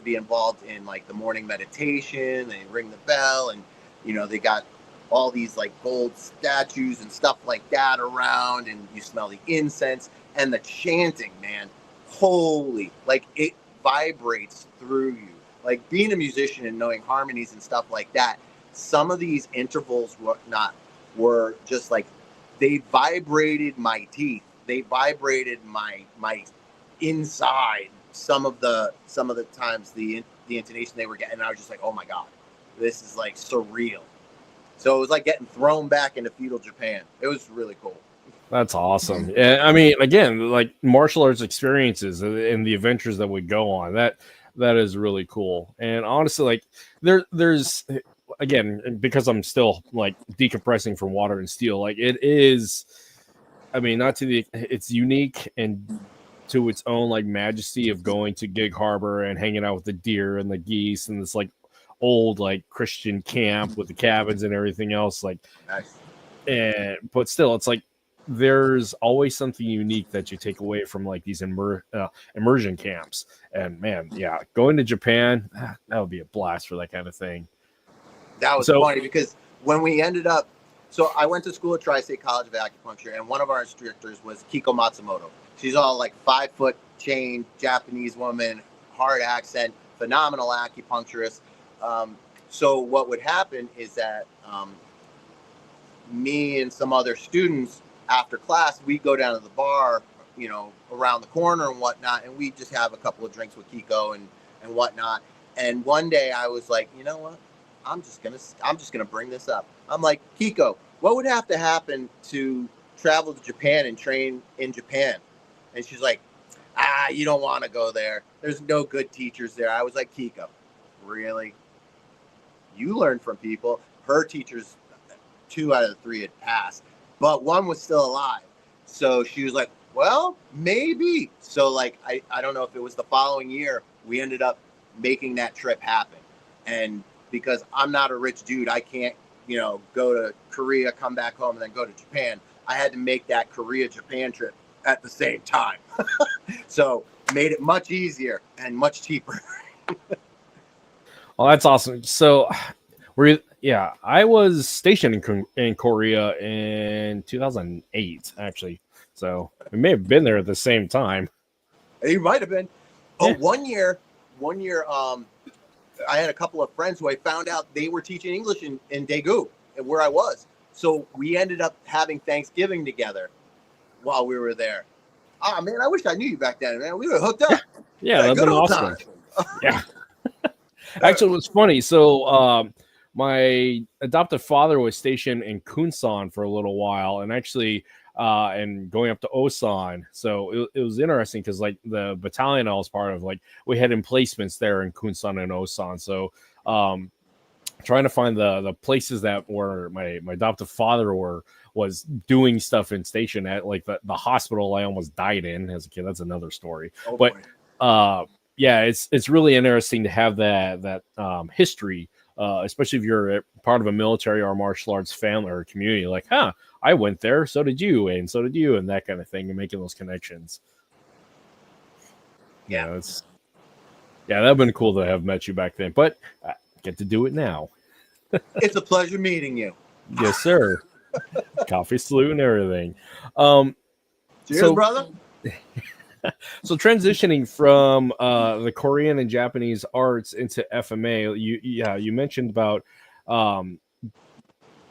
be involved in like the morning meditation. They ring the bell, and they got all these like gold statues and stuff like that around, and you smell the incense and the chanting, man. Holy, like it vibrates through you. Like being a musician and knowing harmonies and stuff like that. Some of these intervals were just like, they vibrated my teeth. They vibrated my inside. Some of the times the intonation they were getting, and I was just like, oh my God, this is like surreal. So it was like getting thrown back into feudal Japan. It was really cool. That's awesome. And I mean, again, like martial arts experiences and the adventures that we go on, that is really cool. And honestly, like there's again, because I'm still like decompressing from water and steel, like it is, I mean, it's unique and to its own like majesty of going to Gig Harbor and hanging out with the deer and the geese and this like old like Christian camp with the cabins and everything else. Like, Nice. but still, it's like there's always something unique that you take away from like these immersion camps. And man, yeah, going to Japan, that would be a blast for that kind of thing. That was funny because when we ended up, so I went to school at Tri-State College of Acupuncture, and one of our instructors was Kiko Matsumoto. She's all like 5-foot chain, Japanese woman, hard accent, phenomenal acupuncturist. So what would happen is that me and some other students after class, we'd go down to the bar, you know, around the corner and whatnot, and we'd just have a couple of drinks with Kiko and whatnot. And one day I was like, you know what? I'm just gonna bring this up. I'm like, Kiko, what would have to happen to travel to Japan and train in Japan? And she's like, you don't want to go there. There's no good teachers there. I was like, Kiko, really? You learn from people. Her teachers, 2 out of the 3 had passed, but one was still alive. So she was like, well, maybe. So like, I don't know if it was the following year, we ended up making that trip happen. And because I'm not a rich dude, I can't, you know, go to Korea, come back home, and then go to Japan. I had to make that Korea-Japan trip at the same time. So made it much easier and much cheaper. Well, that's awesome. So I was stationed in Korea in 2008, actually. So we may have been there at the same time. You might have been. Oh, one year, I had a couple of friends who I found out they were teaching English in Daegu, where I was. So we ended up having Thanksgiving together while we were there. Oh, man, I wish I knew you back then, man. We were hooked up. Yeah, that'd been awesome. Yeah. Actually, it was funny. So my adoptive father was stationed in Kunsan for a little while, and actually and going up to Osan. So it was interesting because like the battalion I was part of, like we had emplacements there in Kunsan and Osan. So trying to find the places that were my adoptive father was doing stuff in station at, like the hospital I almost died in as a kid. That's another story. Oh, but boy. yeah, it's really interesting to have that history, especially if you're a part of a military or martial arts family or community. Like, I went there, so did you, and that kind of thing, and making those connections. Yeah, that'd have been cool to have met you back then, but I get to do it now. It's a pleasure meeting you. Yes, sir. Coffee salute and everything. Cheers, brother. So transitioning from the Korean and Japanese arts into FMA, you mentioned about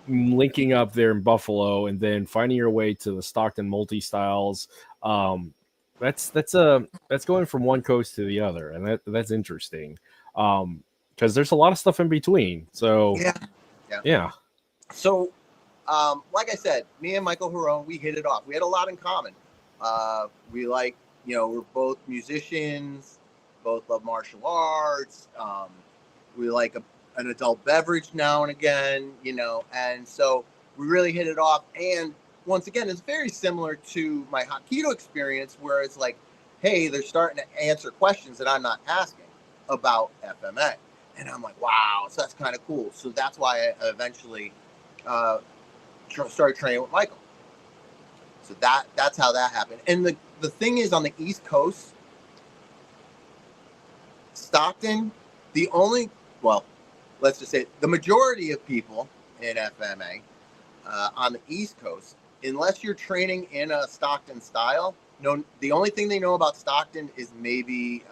linking up there in Buffalo and then finding your way to the Stockton multi styles. That's going from one coast to the other, and that's interesting because there's a lot of stuff in between. So yeah. So like I said, me and Michael Huron, we hit it off. We had a lot in common. We like, you know, we're both musicians, both love martial arts. We like an adult beverage now and again, you know, and so we really hit it off. And once again, it's very similar to my Hapkido experience, where it's like, hey, they're starting to answer questions that I'm not asking about FMA. And I'm like, wow, so that's kind of cool. So that's why I eventually started training with Michael. So that's how that happened. And the thing is, on the East Coast, Stockton, let's just say the majority of people in FMA on the East Coast, unless you're training in a Stockton style, the only thing they know about Stockton is maybe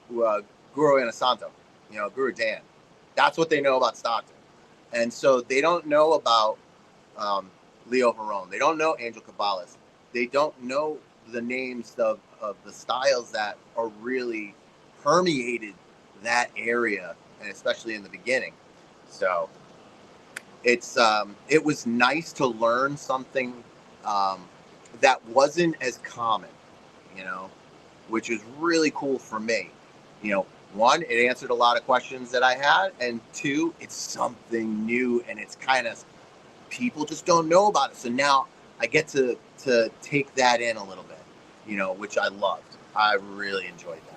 Guro Anasanto, you know, Guru Dan. That's what they know about Stockton. And so they don't know about Leo Huron. They don't know Angel Cabales. They don't know the names of the styles that are really permeated that area, and especially in the beginning. So it was nice to learn something that wasn't as common, you know, which is really cool for me. You know, one, it answered a lot of questions that I had, and two, it's something new, and it's kind of, people just don't know about it. So now I get to take that in a little bit. which I loved. I really enjoyed that.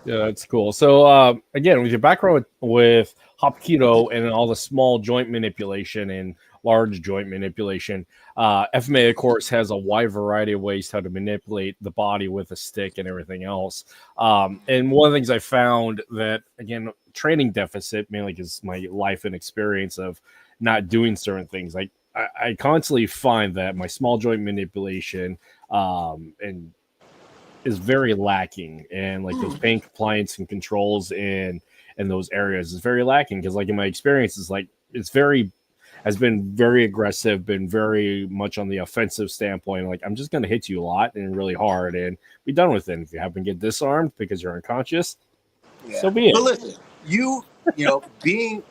Yeah, that's cool. So again, with your background with Hapkido and all the small joint manipulation and large joint manipulation, FMA, of course, has a wide variety of ways how to manipulate the body with a stick and everything else. And one of the things I found that, again, training deficit, mainly because my life and experience of not doing certain things, like I constantly find that my small joint manipulation and is very lacking, and like those pain compliance and controls in those areas is very lacking, because like in my experience is like has been very aggressive, been very much on the offensive standpoint, like I'm just going to hit you a lot and really hard and be done with it. If you happen to get disarmed because you're unconscious, so be it. But listen, being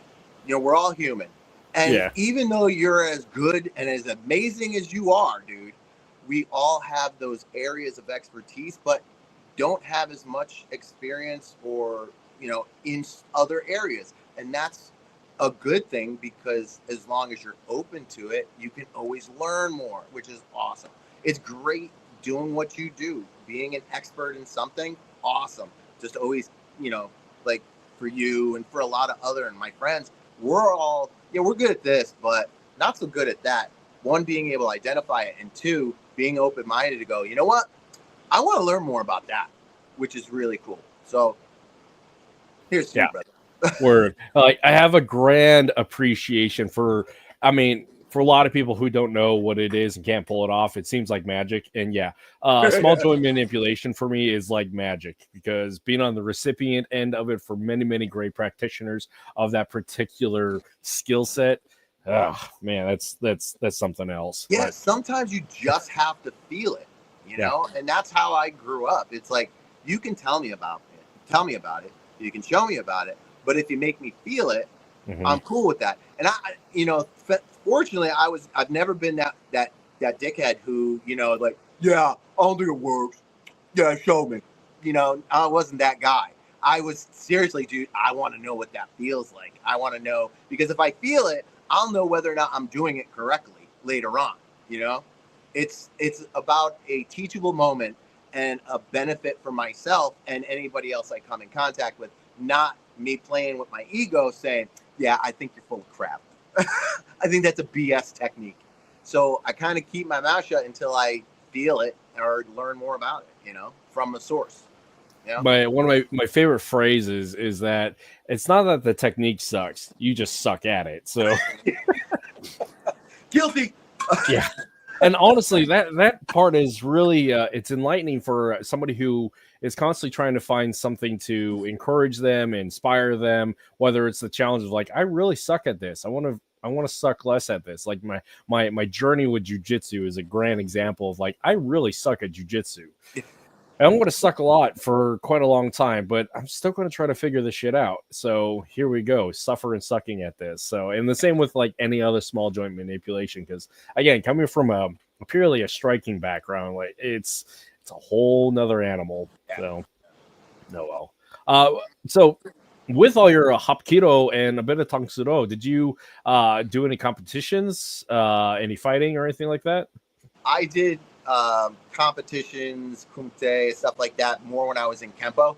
we're all human, and even though you're as good and as amazing as you are, dude, we all have those areas of expertise, but don't have as much experience or, in other areas. And that's a good thing, because as long as you're open to it, you can always learn more, which is awesome. It's great doing what you do, being an expert in something, awesome. Just always, like for you and for a lot of other and my friends, we're all, we're good at this, but not so good at that. One, being able to identify it, and two, being open-minded to go, you know what? I want to learn more about that, which is really cool. So here's to you, brother. Word. Like I have a grand appreciation for a lot of people who don't know what it is and can't pull it off, it seems like magic. And small joint manipulation for me is like magic, because being on the recipient end of it for many, many great practitioners of that particular skill set, oh man, that's something else. Yeah, but sometimes you just have to feel it, and that's how I grew up. It's like, you can tell me about it, you can show me about it, but if you make me feel it, I'm cool with that. And fortunately, I've never been that dickhead who, like, yeah, I'll do it works. Yeah, show me. I wasn't that guy. I was seriously, dude, I want to know what that feels like. I want to know, because if I feel it, I'll know whether or not I'm doing it correctly later on. It's about a teachable moment and a benefit for myself and anybody else I come in contact with, not me playing with my ego saying, yeah, I think you're full of crap. I think that's a BS technique. So I kind of keep my mouth shut until I feel it or learn more about it, from the source. One of my favorite phrases is that it's not that the technique sucks, you just suck at it. So guilty. Yeah. And honestly, that part is really it's enlightening for somebody who is constantly trying to find something to encourage them, inspire them, whether it's the challenge of like, I really suck at this, I want to suck less at this. Like my journey with jiu-jitsu is a grand example of like, I really suck at jiu-jitsu. I'm going to suck a lot for quite a long time, but I'm still going to try to figure this shit out. So here we go, suffer and sucking at this. So, and the same with like any other small joint manipulation, because again, coming from a purely a striking background, like it's a whole nother animal. So, no, well. So with all your Hapkido and a bit of Tangsuro, did you do any competitions, any fighting or anything like that? I did competitions, kumite, stuff like that, more when I was in Kempo.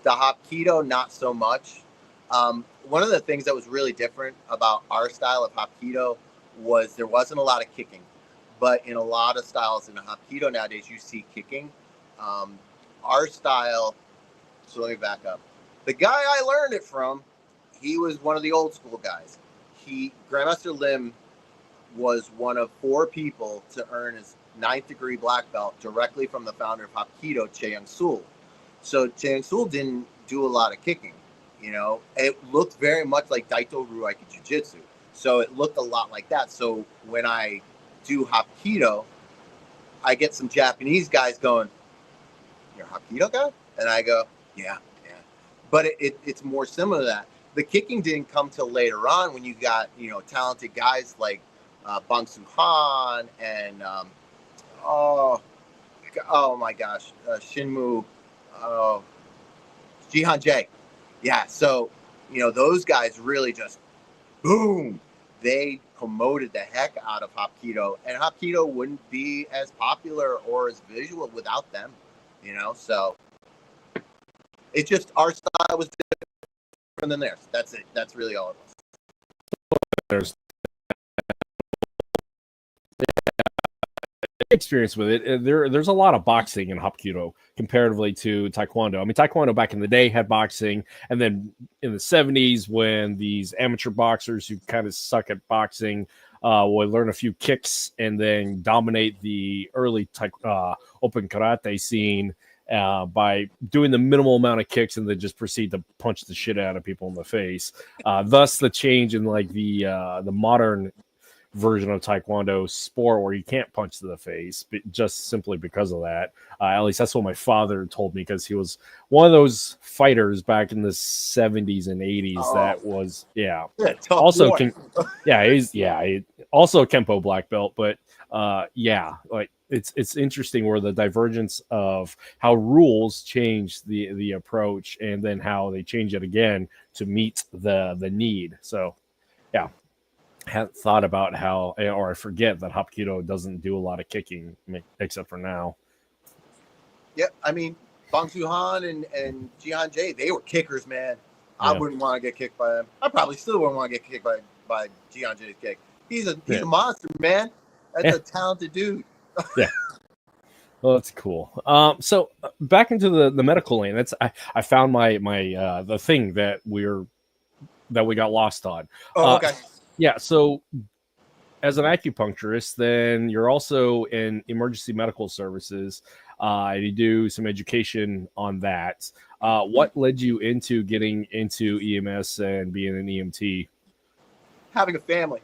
The Hapkido, not so much. One of the things that was really different about our style of Hapkido was there wasn't a lot of kicking. But in a lot of styles in the Hapkido nowadays, you see kicking. Our style, so let me back up. The guy I learned it from, he was one of the old school guys. GrandMaster Lim was one of 4 people to earn his 9th degree black belt directly from the founder of Hapkido, Yong-sul. So Yong-sul didn't do a lot of kicking. It looked very much like Daito Ruaiki Jiu-Jitsu. So it looked a lot like that. So when I do Hapkido, I get some Japanese guys going, "You're a Hapkido guy?" And I go, yeah. But it's more similar to that. The kicking didn't come till later on, when you got, talented guys like Bang Soo-han and oh my gosh, Shinmu, Jihan Jae. Yeah, so those guys really just boom. They promoted the heck out of Hapkido, and Hapkido wouldn't be as popular or as visual without them, you know. So it's just our style was different than theirs. That's it. That's really all it was. There's experience with it. There's a lot of boxing in Hapkido comparatively to Taekwondo. I mean, Taekwondo back in the day had boxing, and then in the 70s, when these amateur boxers who kind of suck at boxing would learn a few kicks and then dominate the early open karate scene by doing the minimal amount of kicks and then just proceed to punch the shit out of people in the face. Thus, the change in like the modern version of Taekwondo sport where you can't punch to the face, but just simply because of that. At least that's what my father told me, because he was one of those fighters back in the 70s and 80s that was also also a Kempo black belt, but like it's interesting where the divergence of how rules change the approach and then how they change it again to meet the need. So yeah, hadn't thought about how, or I forget that Hapkido doesn't do a lot of kicking except for now. Yep, I mean, Bong Soo-han and Jihan Jae, they were kickers, man. I wouldn't want to get kicked by them. I probably still wouldn't want to get kicked by Jihan Jae's kick. He's a monster, man. That's a talented dude. Yeah. Well, that's cool. So back into the medical lane. I found my the thing that we got lost on. Oh, okay. Yeah, so as an acupuncturist, then you're also in emergency medical services. You do some education on that. What led you into getting into EMS and being an EMT? Having a family.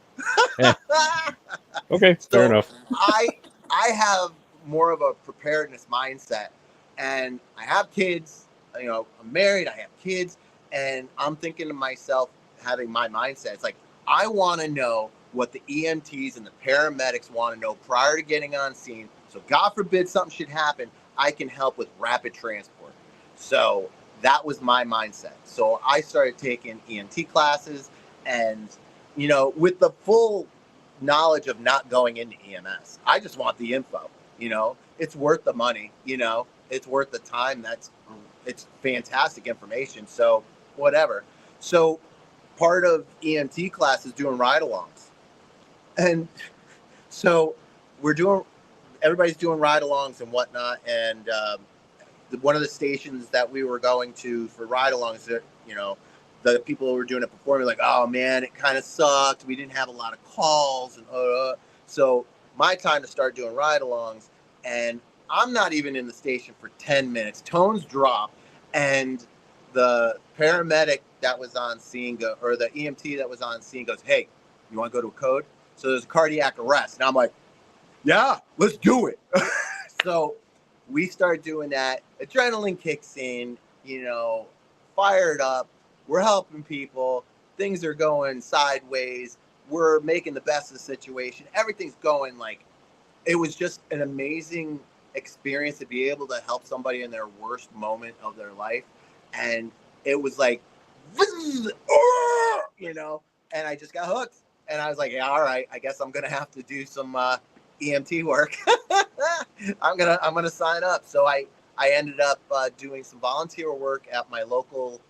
Okay, fair enough. I have more of a preparedness mindset, and I have kids. You know, I'm married. I have kids, and I'm thinking to myself, having my mindset, it's like, I want to know what the EMTs and the paramedics want to know prior to getting on scene. So God forbid something should happen, I can help with rapid transport. So that was my mindset. So I started taking EMT classes, and, you know, with the full knowledge of not going into EMS, I just want the info, you know, it's worth the money, you know, it's worth the time. It's fantastic information. So whatever. So part of EMT class is doing ride-alongs. And so everybody's doing ride-alongs and whatnot. And one of the stations that we were going to for ride-alongs, you know, the people who were doing it before me were like, oh man, it kind of sucked. We didn't have a lot of calls. And so my time to start doing ride-alongs, and I'm not even in the station for 10 minutes. Tones drop, and the paramedic that was on scene or the EMT that was on scene goes, hey, you want to go to a code? So there's a cardiac arrest. And I'm like, yeah, let's do it. So we start doing that. Adrenaline kicks in, you know, fired up. We're helping people. Things are going sideways. We're making the best of the situation. Everything's going like, it was just an amazing experience to be able to help somebody in their worst moment of their life. And it was like, you know, and I just got hooked. And I was like, yeah, all right, I guess I'm going to have to do some EMT work. I'm gonna sign up. So I ended up doing some volunteer work at my local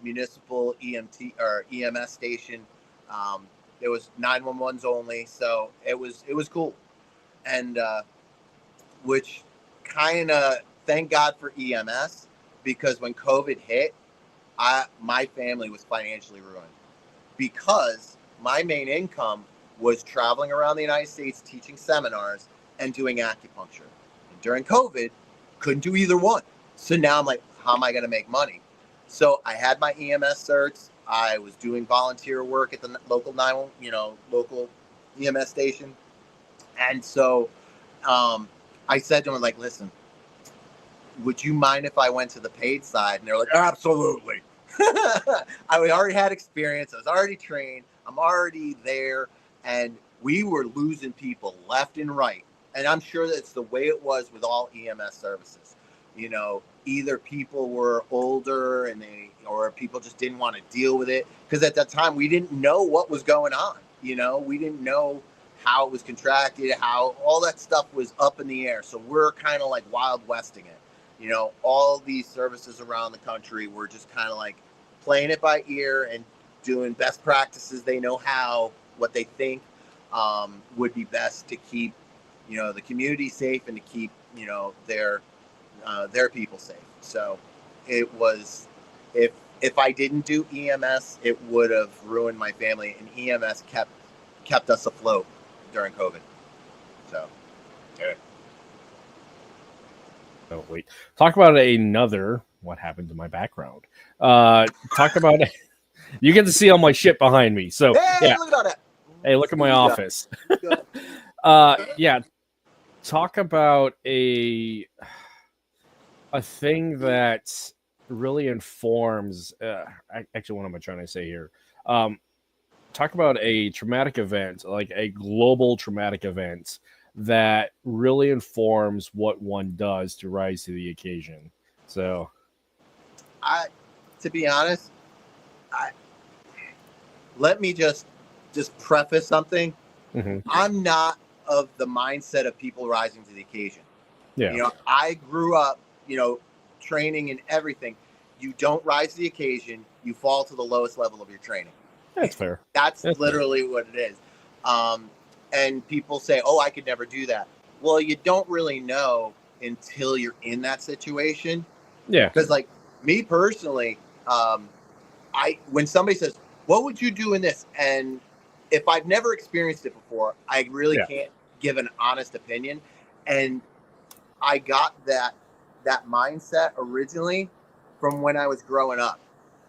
municipal EMT or EMS station. It was 911s only, so it was cool. And which kind of, thank God for EMS, because when COVID hit, my family was financially ruined, because my main income was traveling around the United States teaching seminars and doing acupuncture. And during COVID, couldn't do either one. So now I'm like, how am I going to make money? So I had my EMS certs. I was doing volunteer work at the local local EMS station. And so I said to him, like, listen, would you mind if I went to the paid side? And they're like, absolutely. I already had experience. I was already trained. I'm already there. And we were losing people left and right. And I'm sure that's the way it was with all EMS services. You know, either people were older or people just didn't want to deal with it. Because at that time, we didn't know what was going on. You know, we didn't know how it was contracted, how all that stuff was up in the air. So we're kind of like Wild Westing it. You know, all these services around the country were just kind of like playing it by ear and doing best practices. They know how, what they think would be best to keep, you know, the community safe and to keep, you know, their people safe. So it was, if I didn't do EMS, it would have ruined my family, and EMS kept us afloat during COVID. So, yeah. Oh, wait. Talk about another. What happened to my background? Talk about. You get to see all my shit behind me. So, Hey, yeah. look at all that. Hey, look at my office. Yeah. Talk about a thing that really informs. Actually, what am I trying to say here? Talk about a traumatic event, like a global traumatic event that really informs what one does to rise to the occasion. So, to be honest, let me just preface something. mm-hmm. I'm not of the mindset of people rising to the occasion. Yeah. You know, I grew up, you know, training and everything. You don't rise to the occasion. You fall to the lowest level of your training. That's fair. That's literally what it is. And people say, oh, I could never do that. Well, you don't really know until you're in that situation. Yeah. Because like me personally, when somebody says, what would you do in this? And if I've never experienced it before, I really can't give an honest opinion. And I got that mindset originally from when I was growing up.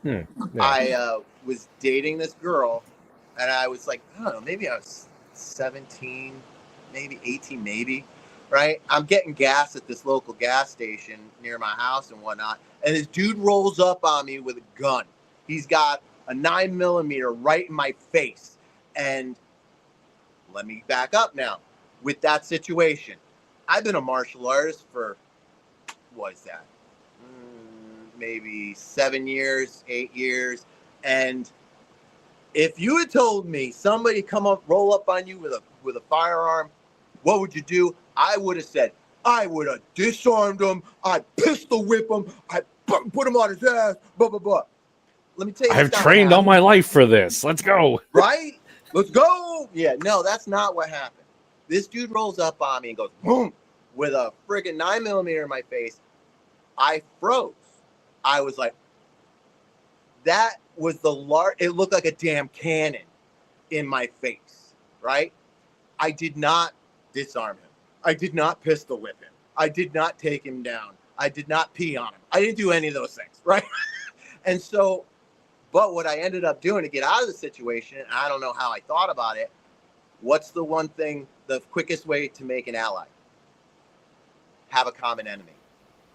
Yeah. I was dating this girl, and I was like, I don't know, maybe I was 17, maybe 18, maybe, right? I'm getting gas at this local gas station near my house and whatnot, and this dude rolls up on me with a gun. He's got a 9mm right in my face. And let me back up now. With that situation, I've been a martial artist for, what is that? Maybe 7 years, 8 years. And if you had told me somebody roll up on you with a firearm, what would you do? I would have said, I would have disarmed him. I'd pistol whip him. I'd put him on his ass, blah, blah, blah. Let me tell you. I've trained all my life for this. Let's go. Right? Let's go. Yeah, no, that's not what happened. This dude rolls up on me and goes, boom, with a friggin' 9mm in my face. I froze. I was like, that was it looked like a damn cannon in my face, right? I did not disarm him. I did not pistol whip him. I did not take him down. I did not pee on him. I didn't do any of those things, right? And so, but what I ended up doing to get out of the situation, and I don't know how I thought about it, what's the one thing, the quickest way to make an ally? Have a common enemy.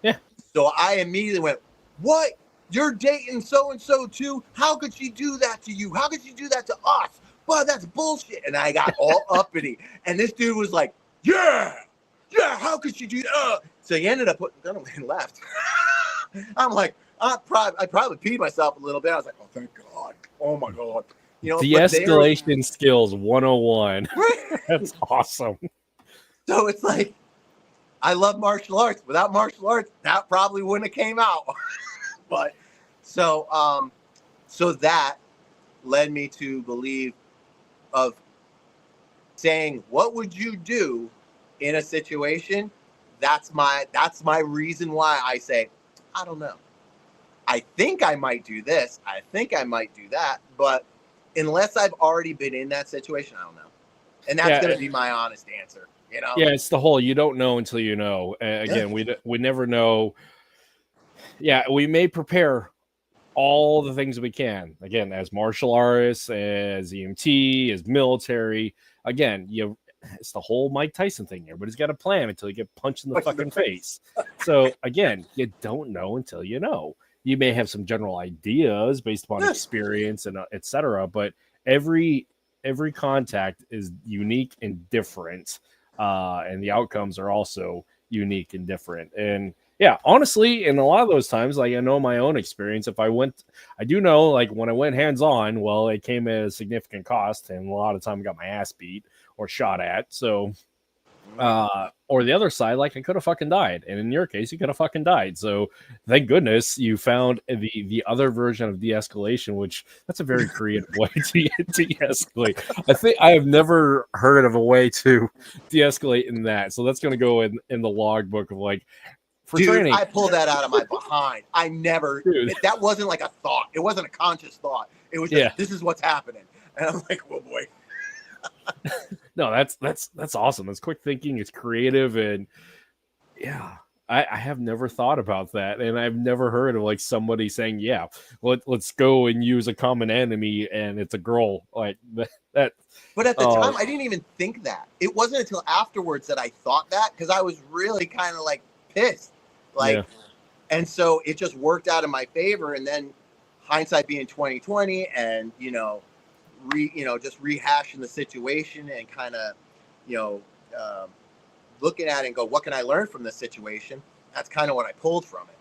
Yeah. So I immediately went, what? You're dating so-and-so too? How could she do that to you? How could she do that to us? Well, that's bullshit. And I got all uppity. And this dude was like, yeah, how could she do that? So he ended up putting the gun away and left. I'm like, I probably peed myself a little bit. I was like, oh, thank God. Oh, my God. You know, de-escalation skills 101. That's awesome. So it's like, I love martial arts. Without martial arts, that probably wouldn't have came out. But so that led me to believe of saying, what would you do in a situation? That's my reason why I say, I don't know. I think I might do this. I think I might do that. But unless I've already been in that situation, I don't know. And that's going to be my honest answer. You know? Yeah, it's the whole you don't know until you know. Again, we never know. Yeah, we may prepare all the things we can. Again, as martial artists, as EMT, as military. Again, it's the whole Mike Tyson thing. Everybody's got a plan until you get punched in the fucking face. So again, you don't know until you know. You may have some general ideas based upon experience and etc. But every contact is unique and different, and the outcomes are also unique and different. And Yeah, honestly, in a lot of those times, like I know my own experience. I do know, like when I went hands on, well, it came at a significant cost, and a lot of time I got my ass beat or shot at. So, or the other side, like I could have fucking died, and in your case, you could have fucking died. So, thank goodness you found the other version of de-escalation, which that's a very creative way to de-escalate. I think I have never heard of a way to de-escalate in that. So that's going to go in the logbook of like. For Dude, training. I pulled that out of my behind. I never. That wasn't like a thought. It wasn't a conscious thought. It was just, this is what's happening, and I'm like, oh boy. No, that's awesome. It's quick thinking. It's creative, and yeah, I have never thought about that, and I've never heard of like somebody saying, "Yeah, let's go and use a common enemy," and it's a girl like that. But at the time, I didn't even think that. It wasn't until afterwards that I thought that, because I was really kind of like pissed. And so it just worked out in my favor. And then hindsight being 2020, and just rehashing the situation and kind of looking at it and go, what can I learn from this situation? That's kind of what I pulled from it.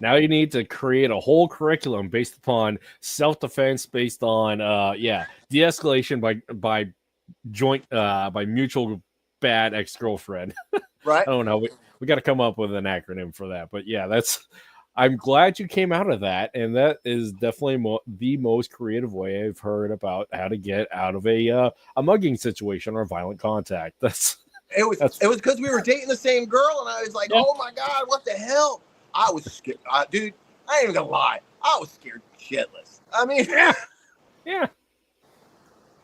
Now you need to create a whole curriculum based upon self-defense, based on de-escalation by mutual bad ex-girlfriend. Right. I don't know. We got to come up with an acronym for that. But yeah, I'm glad you came out of that. And that is definitely the most creative way I've heard about how to get out of a mugging situation or violent contact. It was because we were dating the same girl, and I was like, oh my God, what the hell? I was scared. Dude, I ain't even gonna lie. I was scared shitless. I mean, yeah.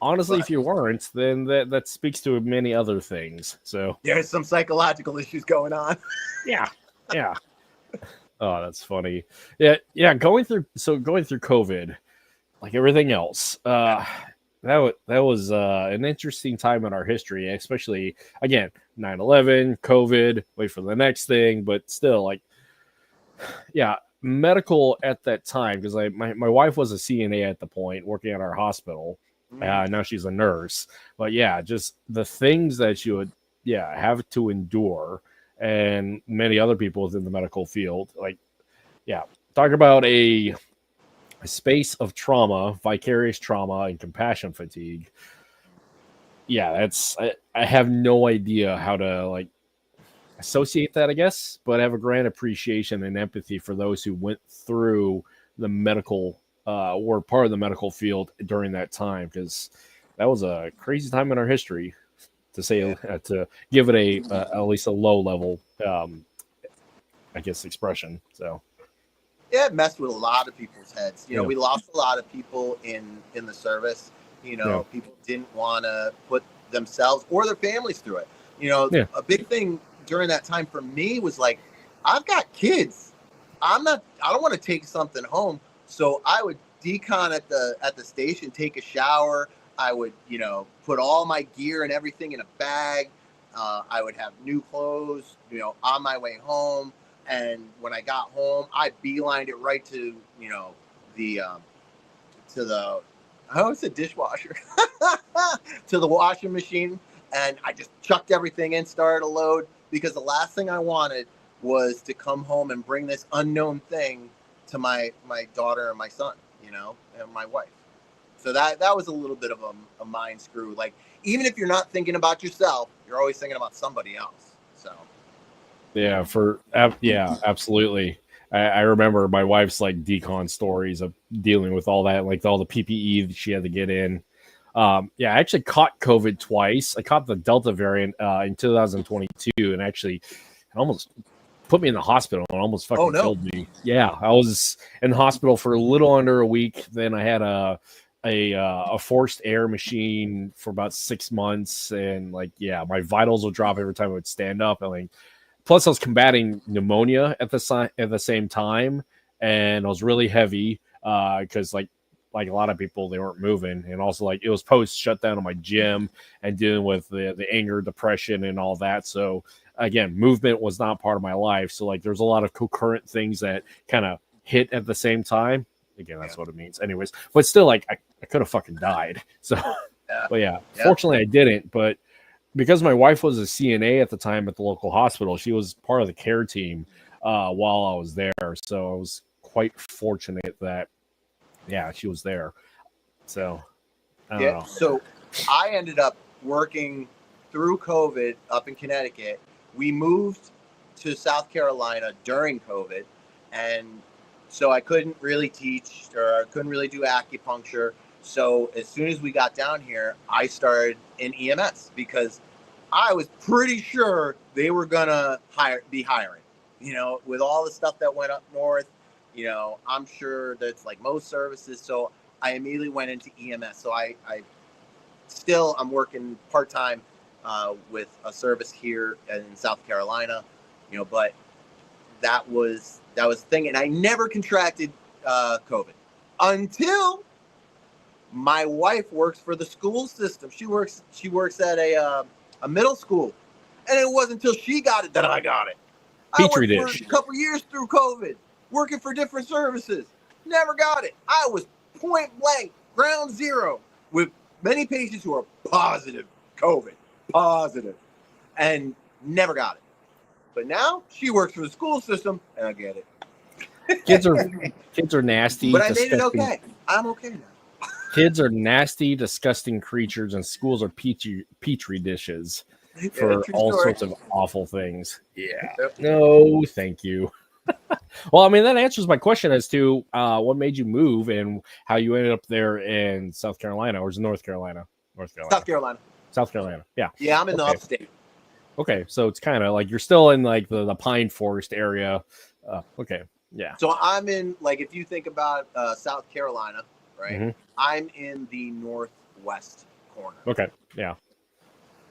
Honestly, if you weren't, then that speaks to many other things. So there's some psychological issues going on. Yeah. Oh, that's funny. Yeah. Going through COVID, like everything else, that was an interesting time in our history, especially again 9/11, COVID. Wait for the next thing, but still, like, yeah, medical at that time, because my wife was a CNA at the point, working at our hospital. Now she's a nurse, but yeah, just the things that you would have to endure, and many other people within the medical field, like talk about a space of trauma, vicarious trauma, and compassion fatigue. Yeah, I have no idea how to like associate that, I guess, but I have a grand appreciation and empathy for those who went through the medical were part of the medical field during that time, because that was a crazy time in our history, to say to give it at least a low level I guess expression. So yeah, it messed with a lot of people's heads. We lost a lot of people in the service. People didn't want to put themselves or their families through it. A big thing during that time for me was like, I've got kids. I don't want to take something home. So I would decon at the station, take a shower. I would, put all my gear and everything in a bag. I would have new clothes, on my way home. And when I got home, I beelined it right to, the dishwasher, to the washing machine. And I just chucked everything in, started a load, because the last thing I wanted was to come home and bring this unknown thing to my daughter and my son, and my wife. So that was a little bit of a mind screw. Like, even if you're not thinking about yourself, you're always thinking about somebody else. So absolutely. I remember my wife's like decon stories of dealing with all that, like all the PPE that she had to get in. I actually caught COVID twice. I caught the Delta variant in 2022, and actually it almost put me in the hospital and almost fucking killed me. Yeah, I was in the hospital for a little under a week. Then I had a forced air machine for about 6 months, and my vitals would drop every time I would stand up. And plus I was combating pneumonia at the same time, and I was really heavy because like a lot of people, they weren't moving, and also it was post shutdown of my gym and dealing with the anger, depression, and all that. So again, movement was not part of my life. So there's a lot of concurrent things that kind of hit at the same time. Again, that's what it means. Anyways, but still, I could have fucking died. So, fortunately I didn't. But because my wife was a CNA at the time at the local hospital, she was part of the care team. while I was there. So I was quite fortunate that, yeah, she was there. So, I don't know. So I ended up working through COVID up in Connecticut. We moved to South Carolina during COVID, and so I couldn't really teach, or I couldn't really do acupuncture. So as soon as we got down here, I started in EMS because I was pretty sure they were gonna be hiring. You know, with all the stuff that went up north, you know, I'm sure that's like most services. So I immediately went into EMS. So I'm working part-time with a service here in South Carolina, you know, but that was the thing. And I never contracted COVID until my wife works for the school system. She works at a middle school. And it wasn't until she got it that I got it. Petri I worked dish. for a couple years through COVID, working for different services. Never got it. I was point blank, ground zero, with many patients who are positive COVID, and never got it. But now she works for the school system, and I get it. Kids are nasty. But I made it disgusting. okay. I'm okay now. Kids are nasty, disgusting creatures, and schools are petri dishes for true all story. sorts of awful things. Yeah. Yep. No, thank you. Well, I mean, that answers my question as to what made you move and how you ended up there in South Carolina, or is it North Carolina? South Carolina. South Carolina. Yeah. Yeah, I'm in the upstate. Okay, so it's kind of like you're still in like the pine forest area. Okay. Yeah. So I'm in, like, if you think about South Carolina, right? Mm-hmm. I'm in the northwest corner. Okay. Yeah.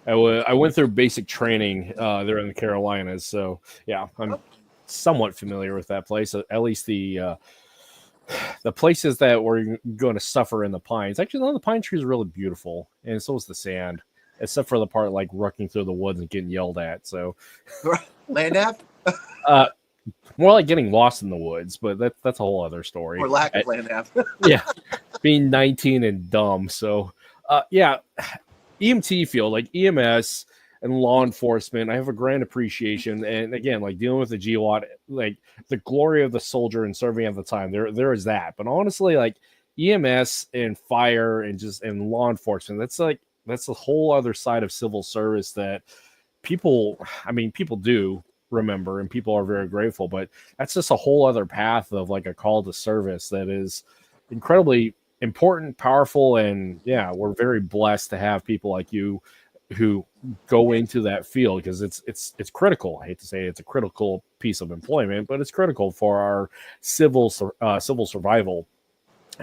I went through basic training there in the Carolinas, so yeah, I'm somewhat familiar with that place. At least the places that we're going to suffer in the pines. Actually, none of the pine trees are really beautiful, and so is the sand, except for the part like rucking through the woods and getting yelled at. So, Land nav? More like getting lost in the woods, but that's a whole other story. Or lack of land nav. Yeah, being 19 and dumb. So, yeah, EMT field, like EMS and law enforcement, I have a grand appreciation. And again, like dealing with the GWAT, like the glory of the soldier and serving at the time, there is that. But honestly, like EMS and fire and law enforcement, that's a whole other side of civil service that people do remember and people are very grateful, but that's just a whole other path of like a call to service that is incredibly important, powerful, and yeah, we're very blessed to have people like you who go into that field because it's critical. I hate to say it's a critical piece of employment, but it's critical for our civil survival.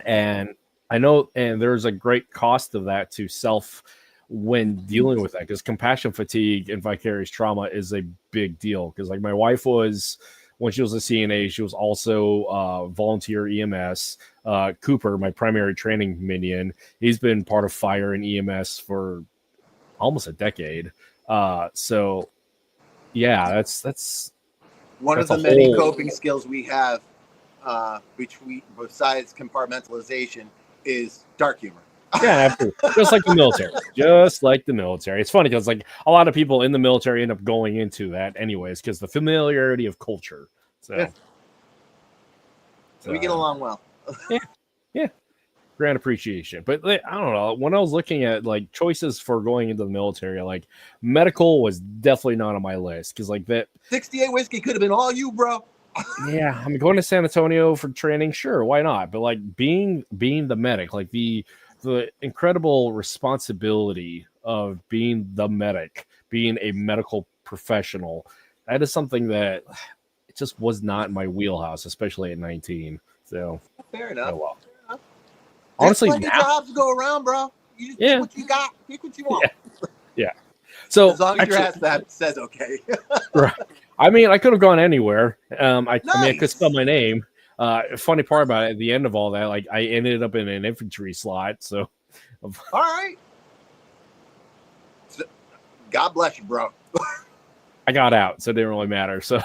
And I know, and there's a great cost of that to self when dealing with that, because compassion fatigue and vicarious trauma is a big deal. Because like my wife was, when she was a CNA, she was also volunteer EMS. Cooper, my primary training minion, he's been part of fire and EMS for almost a decade. So yeah, that's one of the many coping skills we have, besides compartmentalization, is dark humor. Yeah, absolutely. Just like the military. It's funny because like a lot of people in the military end up going into that anyways because the familiarity of culture. So we get along well. yeah. Grand appreciation. But I don't know. When I was looking at like choices for going into the military, like medical was definitely not on my list because like that 68 whiskey could have been all you, bro. Yeah, I mean going to San Antonio for training, sure, why not? But like being the medic, like the incredible responsibility of being the medic, being a medical professional, that is something that it just was not in my wheelhouse, especially at 19. So fair enough. Oh, well. Fair enough. Honestly, there's plenty of jobs to go around, bro. You just pick what you got, pick what you want. Yeah. So as long as your ass that says okay. Right. I mean, I could have gone anywhere. I mean, I could spell my name. Funny part about it, at the end of all that, like I ended up in an infantry slot. So, all right. So, God bless you, bro. I got out, so it didn't really matter. So,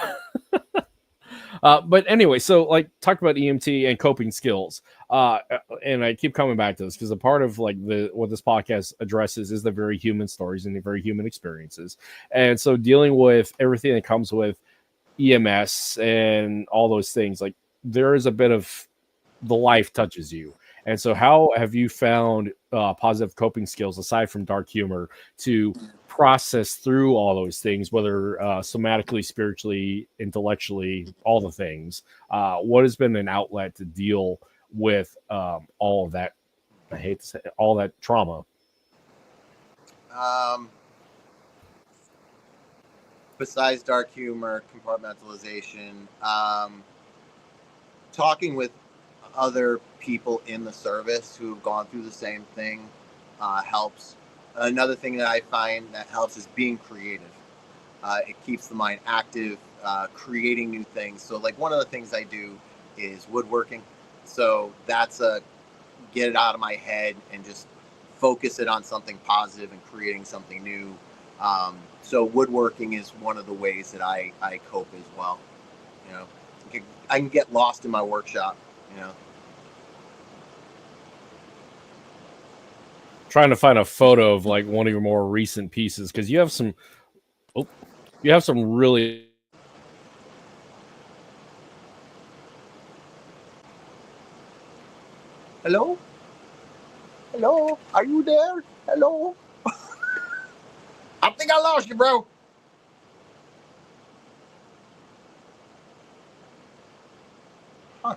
but anyway, so like talk about EMT and coping skills. And I keep coming back to this because a part of like what this podcast addresses is the very human stories and the very human experiences. And so dealing with everything that comes with EMS and all those things, like there is a bit of the life touches you. And so how have you found positive coping skills aside from dark humor to process through all those things, whether somatically, spiritually, intellectually, all the things? What has been an outlet to deal with all of that? I hate to say all that trauma. Besides dark humor, compartmentalization, talking with other people in the service who've gone through the same thing helps. Another thing that I find that helps is being creative. It keeps the mind active, creating new things. So like one of the things I do is woodworking. So that's a get it out of my head and just focus it on something positive and creating something new. So woodworking is one of the ways that I cope as well. You know, I can get lost in my workshop, you know. Trying to find a photo of like one of your more recent pieces, because you have some really Hello? Hello? Are you there? Hello? I think I lost you, bro. Huh.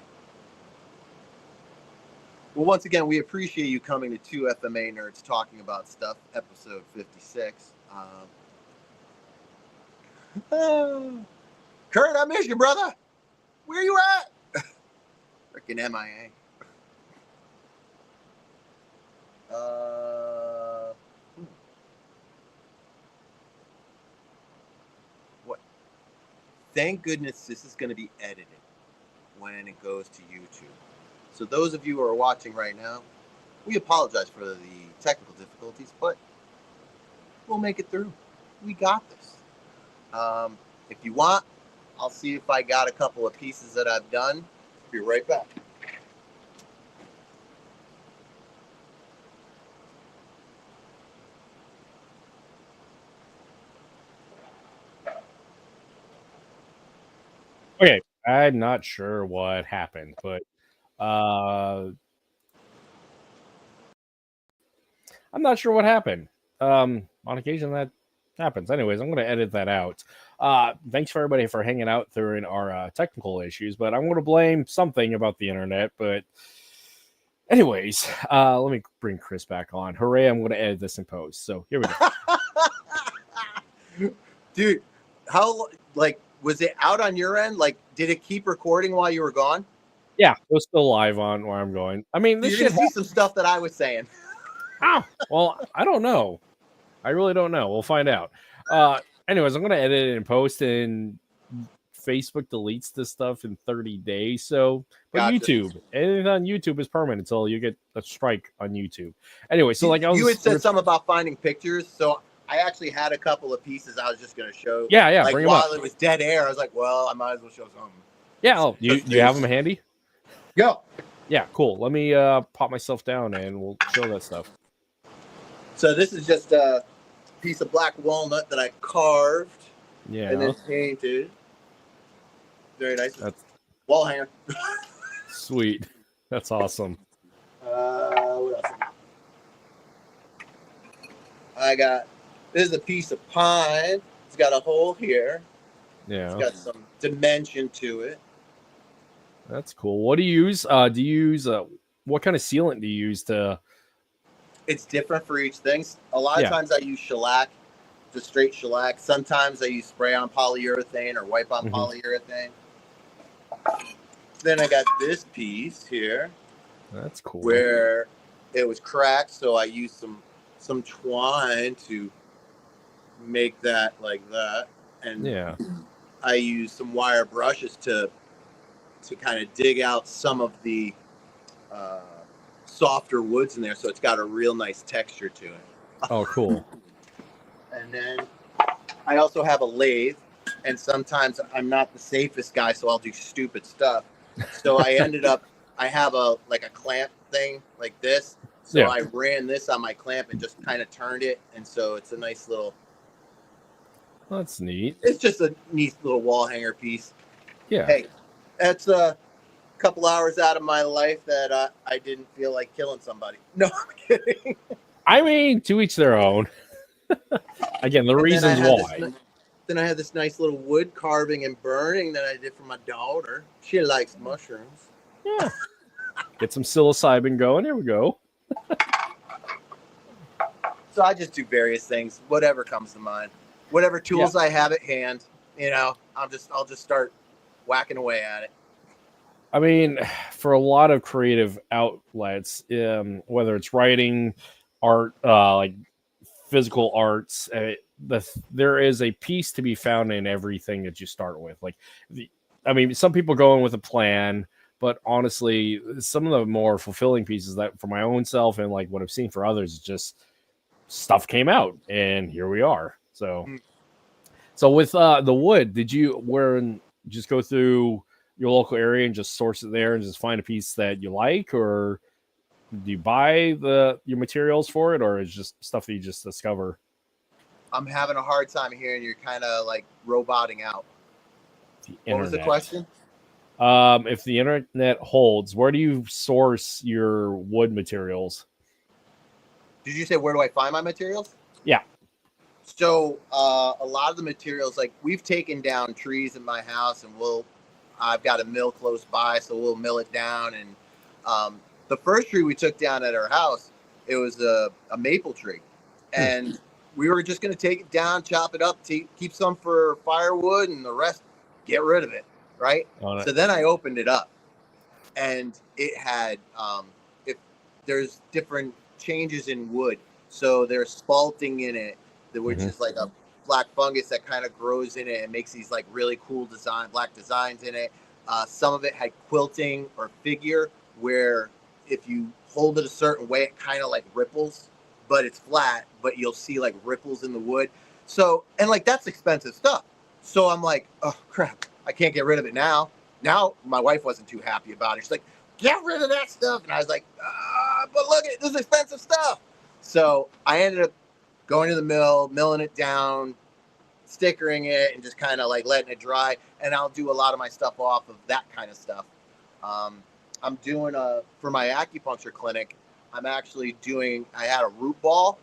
Well, once again, we appreciate you coming to 2 FMA Nerds Talking About Stuff, episode 56. Kurt, I miss you, brother. Where you at? Freaking MIA. What? Thank goodness this is going to be edited when it goes to YouTube. So those of you who are watching right now, we apologize for the technical difficulties, but we'll make it through. We got this. If you want, I'll see if I got a couple of pieces that I've done. Be right back. okay. I'm not sure what happened, but I'm not sure what happened. On occasion that happens. Anyways, I'm going to edit that out. Thanks for everybody for hanging out during our technical issues, but I'm going to blame something about the internet. But anyways, let me bring Chris back on. Hooray, I'm going to edit this in post. So here we go. Dude, how, like, was it out on your end? Like, did it keep recording while you were gone? Yeah, it was still live on where I'm going. I mean, this shit. See some stuff that I was saying. Oh, well, I don't know. I really don't know. We'll find out. Anyways, I'm going to edit it in post, and Facebook deletes this stuff in 30 days. So, but gotcha. YouTube, anything on YouTube is permanent until you get a strike on YouTube. Anyway, so like you had said something about finding pictures. So I actually had a couple of pieces I was just going to show. Yeah. Like bring while them up. It was dead air, I was like, well, I might as well show something. Yeah. Oh, you have them handy? Go. Yeah, cool. Let me pop myself down and we'll show that stuff. So this is just a piece of black walnut that I carved. Yeah. And then painted. Very nice. That's wall hanger. Sweet. That's awesome. What else? I got, this is a piece of pine. It's got a hole here. Yeah. It's got some dimension to it. That's cool. What do you use? What kind of sealant do you use to? It's different for each thing. A lot of times I use shellac, just straight shellac. Sometimes I use spray on polyurethane or wipe on polyurethane. Then I got this piece here. That's cool. Where it was cracked, so I used some twine to make that like that. And yeah, I used some wire brushes to kind of dig out some of the softer woods in there, so it's got a real nice texture to it. Oh, cool. And then I also have a lathe, and sometimes I'm not the safest guy, so I'll do stupid stuff. So I ended up, I have a clamp thing like this. So I ran this on my clamp and just kind of turned it, and so it's a nice little That's neat. It's just a neat little wall hanger piece. Yeah. Hey, that's a couple hours out of my life that I didn't feel like killing somebody. No, I'm kidding. I mean, to each their own. Again, the reasons why. Then I had this nice little wood carving and burning that I did for my daughter. She likes mushrooms. Yeah. Get some psilocybin going. Here we go. So I just do various things, whatever comes to mind, whatever tools I have at hand. You know, I'll just start whacking away at it. I mean, for a lot of creative outlets, whether it's writing, art, like physical arts, there is a piece to be found in everything that you start with. Like, I mean, some people go in with a plan, but honestly, some of the more fulfilling pieces that for my own self and like what I've seen for others is just stuff came out and here we are. So with the wood, did you just go through your local area and just source it there and just find a piece that you like, or do you buy your materials for it, or is it just stuff that you just discover? I'm having a hard time hearing you're kind of like roboting out. What was the question? If the internet holds, where do you source your wood materials? Did you say where do I find my materials? Yeah. So a lot of the materials, like we've taken down trees in my house, and I've got a mill close by, so we'll mill it down. And the first tree we took down at our house, it was a maple tree, and we were just going to take it down, chop it up, keep some for firewood, and the rest get rid of it. Right. So then I opened it up, and it had there's different changes in wood. So there's spalting in it, which is like a black fungus that kind of grows in it and makes these like really cool black designs in it. Some of it had quilting or figure, where if you hold it a certain way, it kind of like ripples, but it's flat, but you'll see like ripples in the wood. So, and like that's expensive stuff. So I'm like, oh crap, I can't get rid of it now. Now my wife wasn't too happy about it. She's like, get rid of that stuff. And I was like, but look at this expensive stuff. So I ended up going to the mill, milling it down, stickering it, and just kind of like letting it dry. And I'll do a lot of my stuff off of that kind of stuff. I'm doing for my acupuncture clinic, I had a root ball,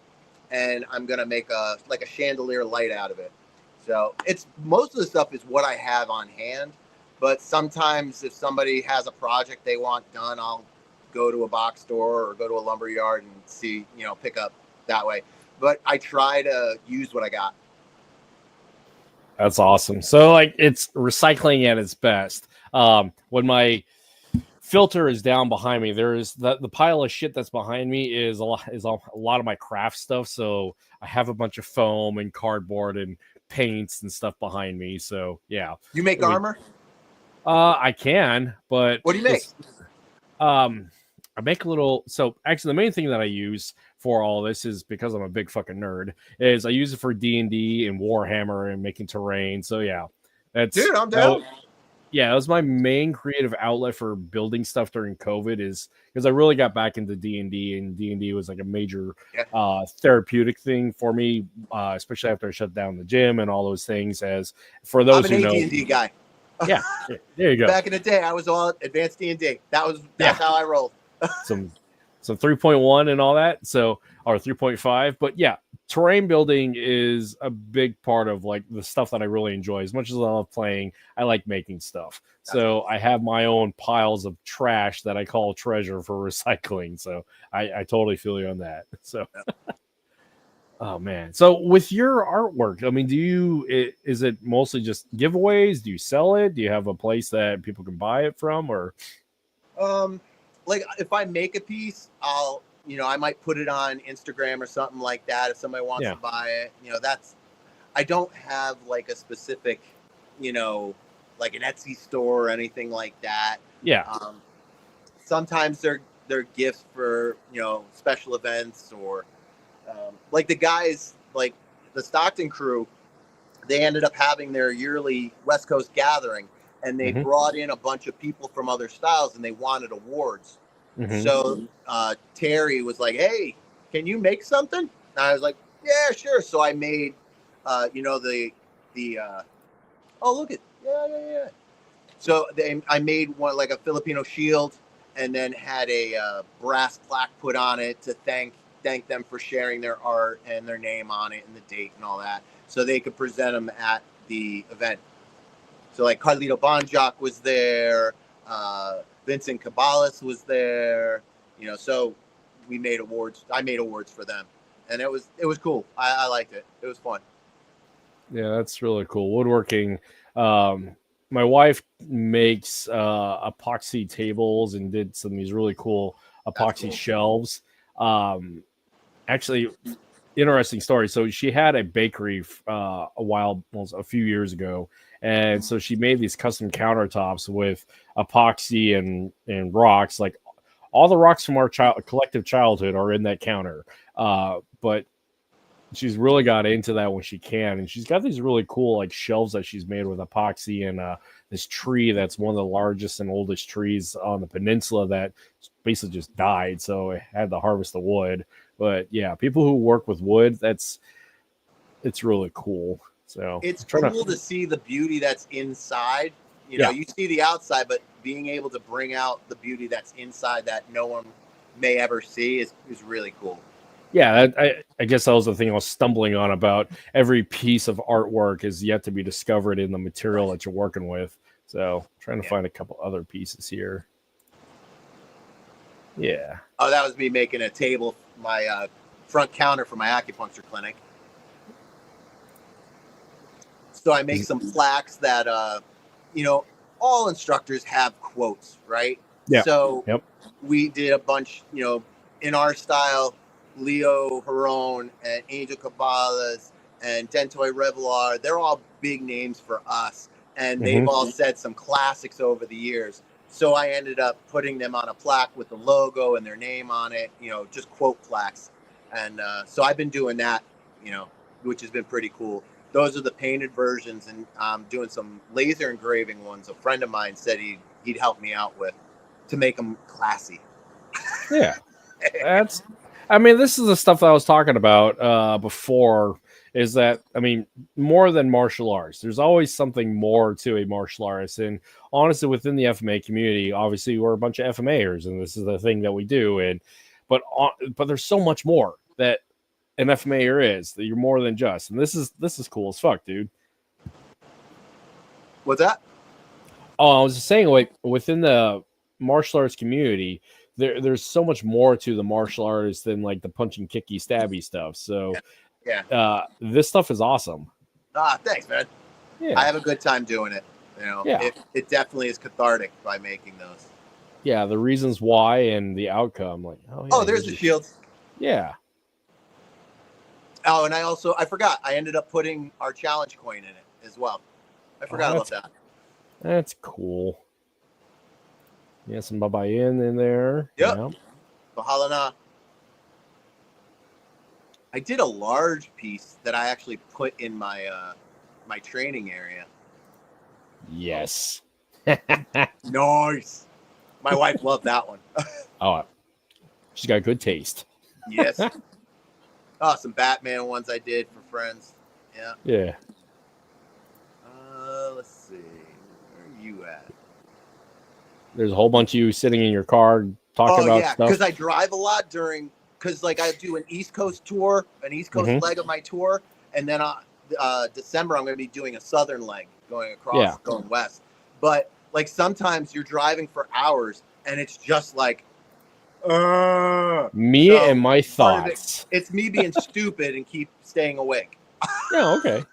and I'm going to make a chandelier light out of it. So most of the stuff is what I have on hand, but sometimes if somebody has a project they want done, I'll go to a box store or go to a lumber yard and see, pick up that way. But I try to use what I got. That's awesome. So like it's recycling at its best. When my filter is down behind me, there is the pile of shit that's behind me is a lot of my craft stuff. So I have a bunch of foam and cardboard and paints and stuff behind me. So yeah. You make armor? I can, but what do you make? I make a little. So actually, the main thing that I use for all this is because I'm a big fucking nerd. Is I use it for D&D and Warhammer and making terrain. So yeah, dude, I'm down. Yeah, that was my main creative outlet for building stuff during COVID, is because I really got back into D&D, and D&D was like a major therapeutic thing for me, especially after I shut down the gym and all those things. As for those who know, I'm an AD&D guy. Yeah, there you go. Back in the day, I was on advanced D&D. That's how I rolled. some 3.1 and all that, so, or 3.5. But yeah, terrain building is a big part of like the stuff that I really enjoy. As much as I love playing, I like making stuff. So I have my own piles of trash that I call treasure for recycling. So I totally feel you on that. So oh man. So with your artwork, I mean, is it mostly just giveaways? Do you sell it? Do you have a place that people can buy it from, or like if I make a piece, I might put it on Instagram or something like that. If somebody wants to buy it, I don't have like a specific, like an Etsy store or anything like that. Yeah. Sometimes they're gifts for, special events, or like the guys, like the Stockton crew, they ended up having their yearly West Coast gathering. And they brought in a bunch of people from other styles, and they wanted awards. So Terry was like, hey, can you make something? And I was like, yeah, sure. So I made, the the oh, look at, yeah. So I made one like a Filipino shield, and then had a brass plaque put on it to thank them for sharing their art and their name on it and the date and all that, so they could present them at the event. So like Carlito Bonjoc was there, Vincent Caballas was there, you know. So we made awards. I made awards for them, and it was cool. I liked it. It was fun. Yeah, that's really cool. Woodworking. My wife makes epoxy tables and did some of these really cool epoxy Cool. shelves. Actually, interesting story. So she had a bakery a few years ago, and so she made these custom countertops with epoxy and rocks. Like all the rocks from our collective childhood are in that counter. But she's really got into that when she can, and she's got these really cool like shelves that she's made with epoxy and this tree that's one of the largest and oldest trees on the peninsula that basically just died, so it had to harvest the wood. But yeah, people who work with wood, it's really cool. So it's cool to see the beauty that's inside. You know, you see the outside, but being able to bring out the beauty that's inside that no one may ever see is really cool. Yeah, I guess that was the thing I was stumbling on about. Every piece of artwork is yet to be discovered in the material that you're working with. So I'm trying to find a couple other pieces here. Yeah. Oh, that was me making a table, my front counter for my acupuncture clinic. So I make some plaques that, you know, all instructors have quotes, right? Yeah. So we did a bunch, you know, in our style. Leo Huron and Angel Caballas and Dentoy Revelar, they're all big names for us, and they've all said some classics over the years. So I ended up putting them on a plaque with the logo and their name on it, you know, just quote plaques. And so I've been doing that, you know, which has been pretty cool. Those are the painted versions, and I'm doing some laser engraving ones. A friend of mine said he'd help me out with to make them classy. Yeah, this is the stuff that I was talking about before, is that, I mean, more than martial arts, there's always something more to a martial artist. And honestly, within the FMA community, obviously we're a bunch of FMAers, and this is the thing that we do. But there's so much more that an FMAer is, that you're more than just. And this is cool as fuck, dude. What's that? Oh, I was just saying, like, within the martial arts community, there's so much more to the martial arts than like the punching, kicky, stabby stuff. So this stuff is awesome. Thanks, man. Yeah, I have a good time doing it. You know, it definitely is cathartic by making those. Yeah, the reasons why and the outcome. Like, there's the shields. Yeah. Oh, and I forgot. I ended up putting our challenge coin in it as well. I forgot about that. That's cool. Yeah, some Babayan in there. Yep. Bahala na. I did a large piece that I actually put in my my training area. Yes. Nice. My wife loved that one. Oh, she's got good taste. Yes. Oh, some Batman ones I did for friends. Yeah. Yeah. Let's see. Where are you at? There's a whole bunch of you sitting in your car talking about stuff. Because I drive a lot because like I do an East Coast tour, an East Coast leg of my tour, and then December I'm going to be doing a Southern leg going across, going west. But like sometimes you're driving for hours and it's just like, me and my thoughts. It's me being stupid and keep staying awake. Yeah, okay.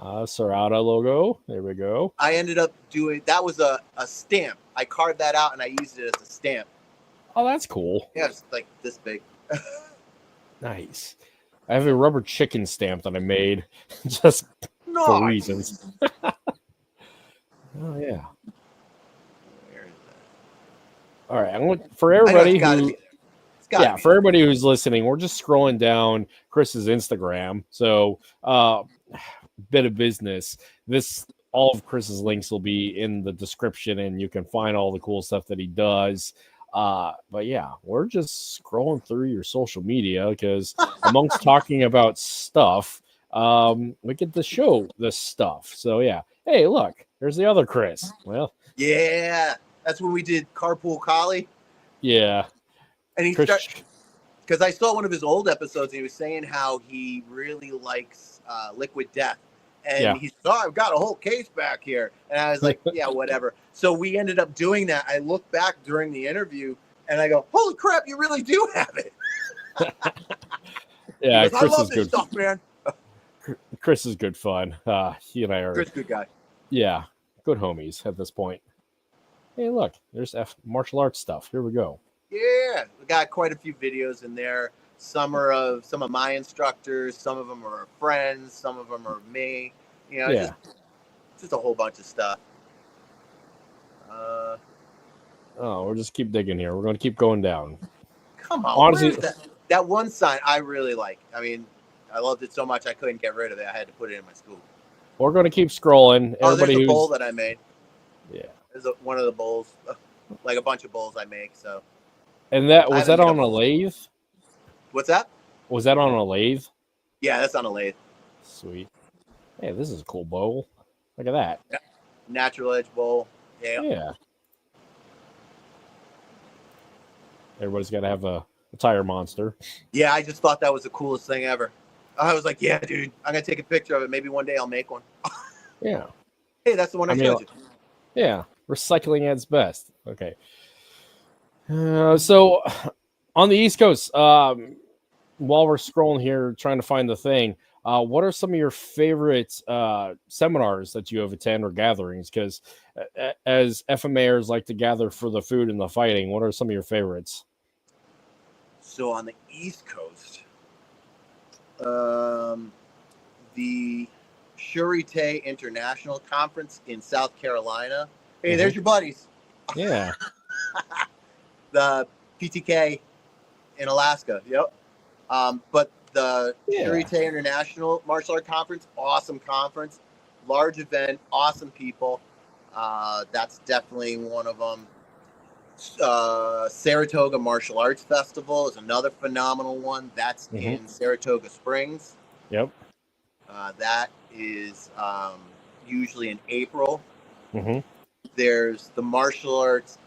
Serrata logo. There we go. I ended up doing, that was a stamp. I carved that out and I used it as a stamp. Oh, that's cool. Yeah, it's like this big. Nice. I have a rubber chicken stamp that I made just for reasons. Oh, yeah. Where is that? All right. For everybody for everybody who's listening, we're just scrolling down Chris's Instagram. So, bit of business. All of Chris's links will be in the description, and you can find all the cool stuff that he does. But yeah, we're just scrolling through your social media because amongst talking about stuff, we get to show this stuff. So yeah, hey, look, there's the other Chris. Well, Yeah, that's when we did Carpool Collie, yeah, and he Chris, started because I saw one of his old episodes. And he was saying how he really likes Liquid Death, and Yeah. he saw I've got a whole case back here, and I was like, yeah, whatever. So we ended up doing that. I look back during the interview, and I go, holy crap, you really do have it. yeah, He goes, I Chris love is this good. stuff, man. Chris is good fun. He and I are, Chris, good guy. yeah, good homies at this point. Hey, look, there's martial arts stuff. Here we go. Yeah, we got quite a few videos in there. Some are of some of my instructors. Some of them are friends. Some of them are me. You know, Yeah. just a whole bunch of stuff. Oh, we'll just keep digging here. We're going to keep going down. Come on, Honestly, where's that one sign I really like? I mean, I loved it so much I couldn't get rid of it. I had to put it in my school. we're going to keep scrolling. Oh, Everybody there's a who's bowl that I made. yeah, There's one of the bowls, like a bunch of bowls I make. So and that I was haven't that made on a a bowl. lathe? What's that? Was that on a lathe? Yeah, that's on a lathe. Sweet. Hey, this is a cool bowl. Look at that. Natural edge bowl. Yeah. Yeah. Everybody's got to have a tire monster. Yeah, I just thought that was the coolest thing ever. I was like, yeah, dude, I'm going to take a picture of it. Maybe one day I'll make one. Yeah. Hey, that's the one I showed you. Yeah. Recycling at its best. Okay. So on the East Coast, while we're scrolling here trying to find the thing, what are some of your favorite seminars that you have attended or gatherings? Because as FMAers like to gather for the food and the fighting, what are some of your favorites? So on the East Coast, the Shurite International Conference in South Carolina. Hey, there's your buddies. Yeah. The PTK in Alaska. Yep. But the Shurite International Martial Art Conference, awesome conference, large event, awesome people. That's definitely one of them. Saratoga Martial Arts Festival is another phenomenal one. That's in Saratoga Springs. Yep. That is usually in April. Mm-hmm. There's the martial arts,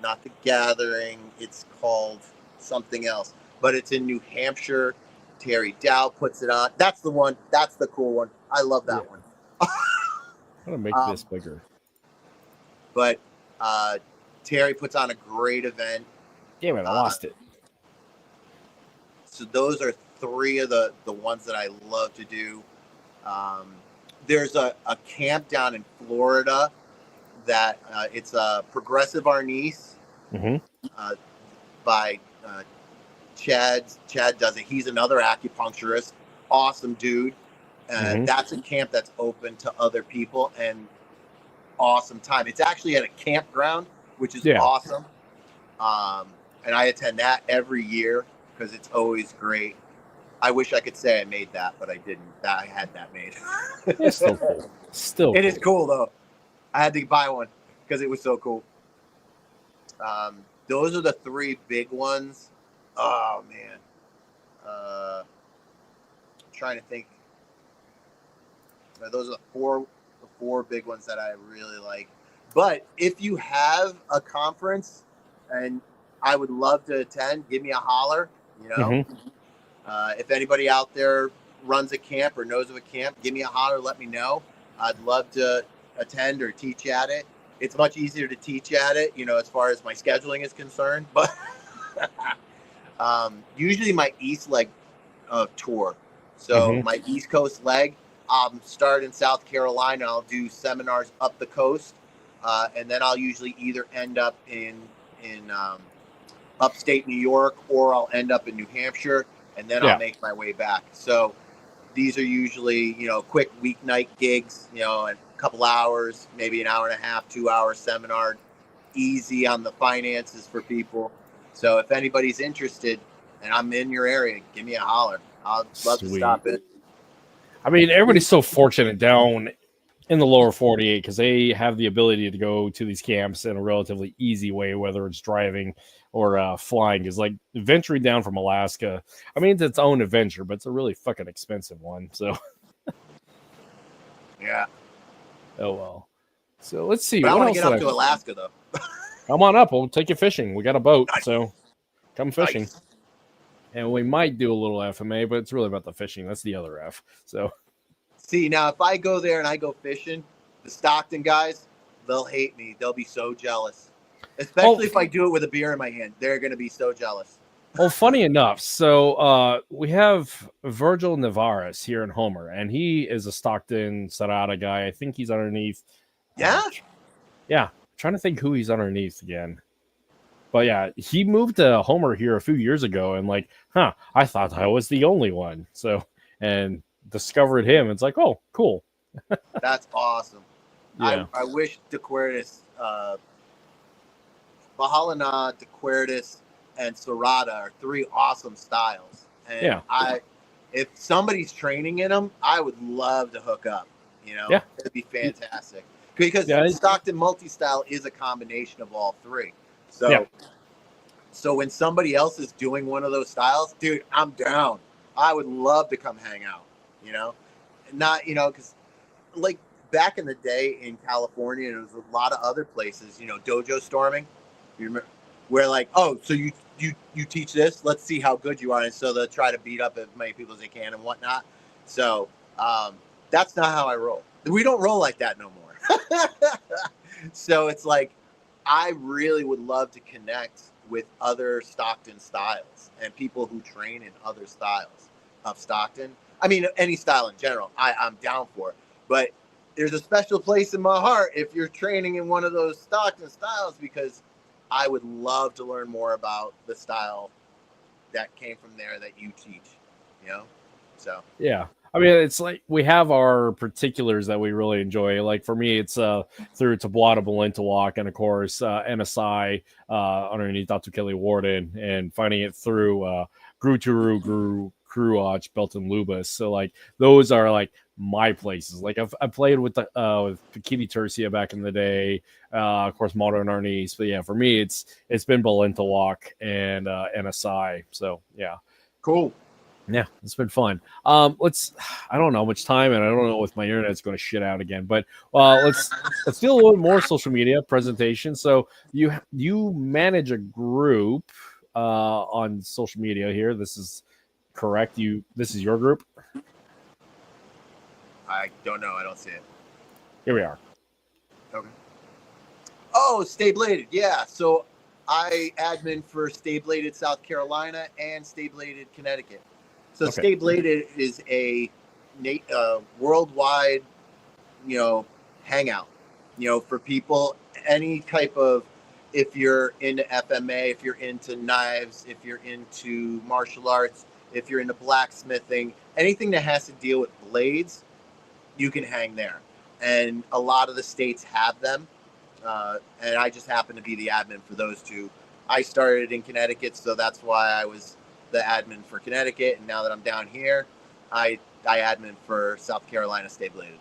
not the gathering. It's called something else, but it's in New Hampshire. Terry Dow puts it on. That's the one. That's the cool one. I love that one. I'm gonna make this bigger. But Terry puts on a great event. Damn it, I lost it. So those are three of the ones that I love to do. There's a camp down in Florida that it's a progressive Arnis by Chad. Chad does it. He's another acupuncturist. Awesome dude. That's a camp that's open to other people and awesome time. It's actually at a campground, which is awesome. And I attend that every year because it's always great. I wish I could say I made that, but I didn't. I had that made. It's still cool. Still, it is cool though. I had to buy one because it was so cool. Those are the three big ones. Oh man, I'm trying to think. Those are the four big ones that I really like. But if you have a conference and I would love to attend, give me a holler. You know. If anybody out there runs a camp or knows of a camp, give me a holler, let me know. I'd love to attend or teach at it. It's much easier to teach at it, you know, as far as my scheduling is concerned. But usually my East leg tour. So my East Coast leg, start in South Carolina. I'll do seminars up the coast. And then I'll usually either end up in upstate New York or I'll end up in New Hampshire. And then I'll make my way back. So these are usually, you know, quick weeknight gigs, you know, a couple hours, maybe an hour and a half, 2 hour seminar, easy on the finances for people. So if anybody's interested and I'm in your area, give me a holler. I'd love to stop in. I mean, everybody's so fortunate down in the lower 48 because they have the ability to go to these camps in a relatively easy way, whether it's driving or flying. Is like venturing down from Alaska. I mean, it's its own adventure, but it's a really fucking expensive one. So, Yeah. oh well. So let's see. But I What want to else get up did to Alaska though. Come on up. We'll take you fishing. We got a boat, so come fishing. Nice. And we might do a little FMA, but it's really about the fishing. That's the other F. So, See, now if I go there and I go fishing, the Stockton guys, they'll hate me. They'll be so jealous. Especially if I do it with a beer in my hand. They're going to be so jealous. well, funny enough, so we have Virgil Navarez here in Homer, and he is a Stockton Serrata guy. I think he's underneath. Yeah? Yeah. Trying to think who he's underneath again. But yeah, he moved to Homer here a few years ago, and like, I thought I was the only one. So, and discovered him. It's like, oh, cool. That's awesome. Yeah. I wish DeQuertis, Bahalana, DeQuertis, and Serrata are three awesome styles. And Yeah. if somebody's training in them, I would love to hook up. You know, Yeah. it'd be fantastic. Because Stockton multi-style is a combination of all three. So when somebody else is doing one of those styles, dude, I'm down. I would love to come hang out, you know, not, you know, because like back in the day in California, and there was a lot of other places, you know, dojo storming, you remember, where like, oh, so you teach this, let's see how good you are. And so they'll try to beat up as many people as they can and whatnot. So that's not how I roll. We don't roll like that no more. So it's like, I really would love to connect with other Stockton styles and people who train in other styles of Stockton. I mean, any style in general, I'm down for it. But there's a special place in my heart if you're training in one of those Stockton styles, because I would love to learn more about the style that came from there that you teach, you know? So, yeah. I mean, it's like we have our particulars that we really enjoy. Like for me, it's through Tabuada Balintawak and of course NSI underneath Dr. Kelly Warden, and finding it through Gru Kruach, Belton Lubas. So like those are like my places. Like I played with Kitty Tercia back in the day, of course Modern Arnis. But yeah, for me it's been Balintawak and NSI. So yeah, cool. Yeah, it's been fun. I don't know how much time, and I don't know if my internet's going to shit out again. But let's do a little more social media presentation. So you manage a group on social media here. This is correct. This is your group. I don't know. I don't see it. Here we are. Okay. Oh, Stay Bladed. Yeah. So I admin for Stay Bladed South Carolina and Stay Bladed Connecticut. So Okay. Stay Bladed is a worldwide, you know, hangout, you know, for people, any type of, if you're into FMA, if you're into knives, if you're into martial arts, if you're into blacksmithing, anything that has to deal with blades, you can hang there. And a lot of the states have them. And I just happen to be the admin for those two. I started in Connecticut, so that's why I was the admin for Connecticut, and now that I'm down here, I admin for South Carolina Stay Bladed.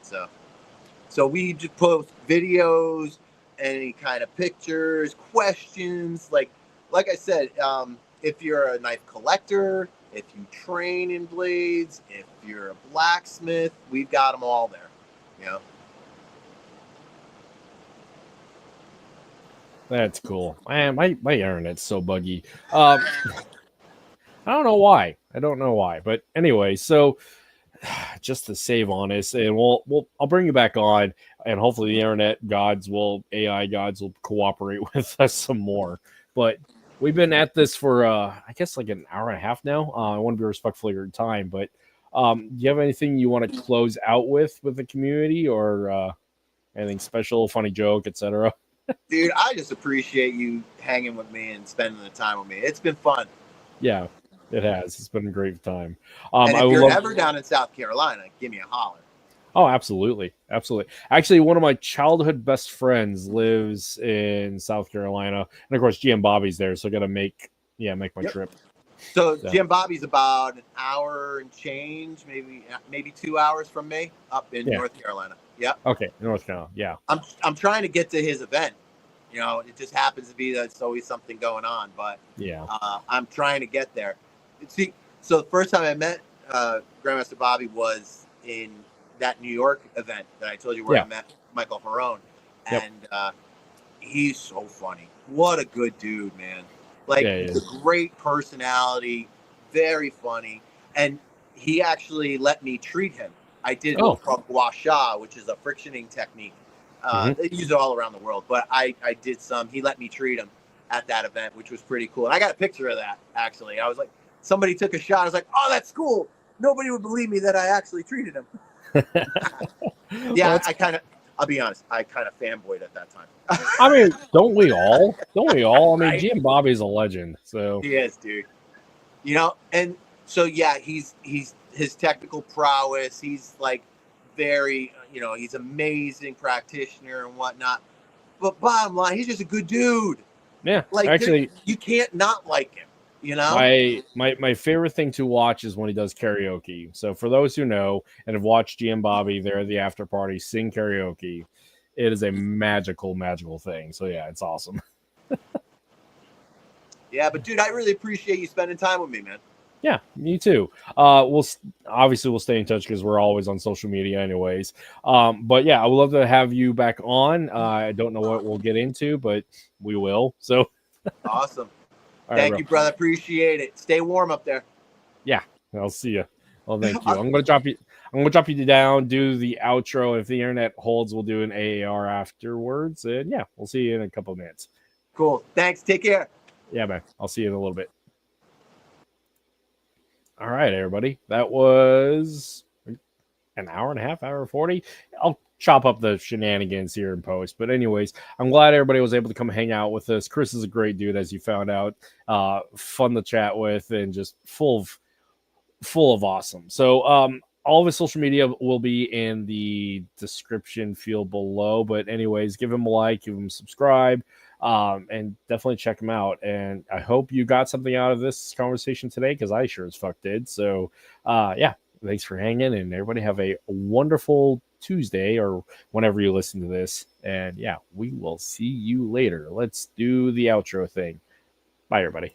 So we just post videos, any kind of pictures, questions. Like I said, if you're a knife collector, if you train in blades, if you're a blacksmith, we've got them all there. You know. That's cool. Man, my internet's so buggy. I don't know why. But anyway, so just to save on us, and I'll bring you back on, and hopefully the AI gods will cooperate with us some more. But we've been at this for I guess like an hour and a half now. I want to be respectful of your time, but do you have anything you want to close out with the community, or anything special, funny joke, etc.? Dude, I just appreciate you hanging with me and spending the time with me. It's been fun. Yeah, it has. It's been a great time. And if you're ever down in South Carolina, give me a holler. Oh, absolutely. Actually, one of my childhood best friends lives in South Carolina, and of course, GM Bobby's there, so I got to make my trip. So GM Bobby's about an hour and change, maybe 2 hours from me, up in North Carolina. Yeah. Okay, North Carolina. Yeah. I'm trying to get to his event. You know, it just happens to be that it's always something going on, but Yeah. I'm trying to get there. See, so the first time I met Grandmaster Bobby was in that New York event that I told you where I met Michael Harone, and he's so funny. What a good dude, man! Like, a great personality, very funny, and he actually let me treat him. I did what's called gua sha, which is a frictioning technique. They use it all around the world, but I did some. He let me treat him at that event, which was pretty cool. And I got a picture of that, actually. I was like, somebody took a shot. I was like, oh, that's cool. Nobody would believe me that I actually treated him. I'll be honest, I kind of fanboyed at that time. I mean, don't we all? Don't we all? I mean, Right? GM Bobby's a legend. So He is, dude. You know, and so, yeah, he's his technical prowess. He's like very, you know, he's amazing practitioner and whatnot. But bottom line, he's just a good dude. yeah, Like, actually, you can't not like him. You know, my favorite thing to watch is when he does karaoke. So for those who know and have watched GM Bobby there at the after party sing karaoke, it is a magical thing. So yeah, it's awesome. Yeah, but dude, I really appreciate you spending time with me, man. Yeah, me too. We'll stay in touch because we're always on social media anyways. But yeah, I would love to have you back on. I don't know what we'll get into, but we will. So Awesome. Thank you, brother. Appreciate it. Stay warm up there. Yeah, I'll see you. Well, thank you. I'm gonna drop you down, do the outro. If the internet holds, we'll do an AAR afterwards. And yeah, we'll see you in a couple of minutes. Cool. Thanks. Take care. Yeah, man. I'll see you in a little bit. All right, everybody. That was an hour and a half, hour 40. I'll chop up the shenanigans here in post. But anyways, I'm glad everybody was able to come hang out with us. Chris is a great dude, as you found out. Fun to chat with and just full of awesome. So all of his social media will be in the description field below. But anyways, give him a like, give him a subscribe, and definitely check him out. And I hope you got something out of this conversation today, because I sure as fuck did. So yeah, thanks for hanging, and everybody have a wonderful Tuesday or whenever you listen to this. And yeah, we will see you later. Let's do the outro thing. Bye, everybody.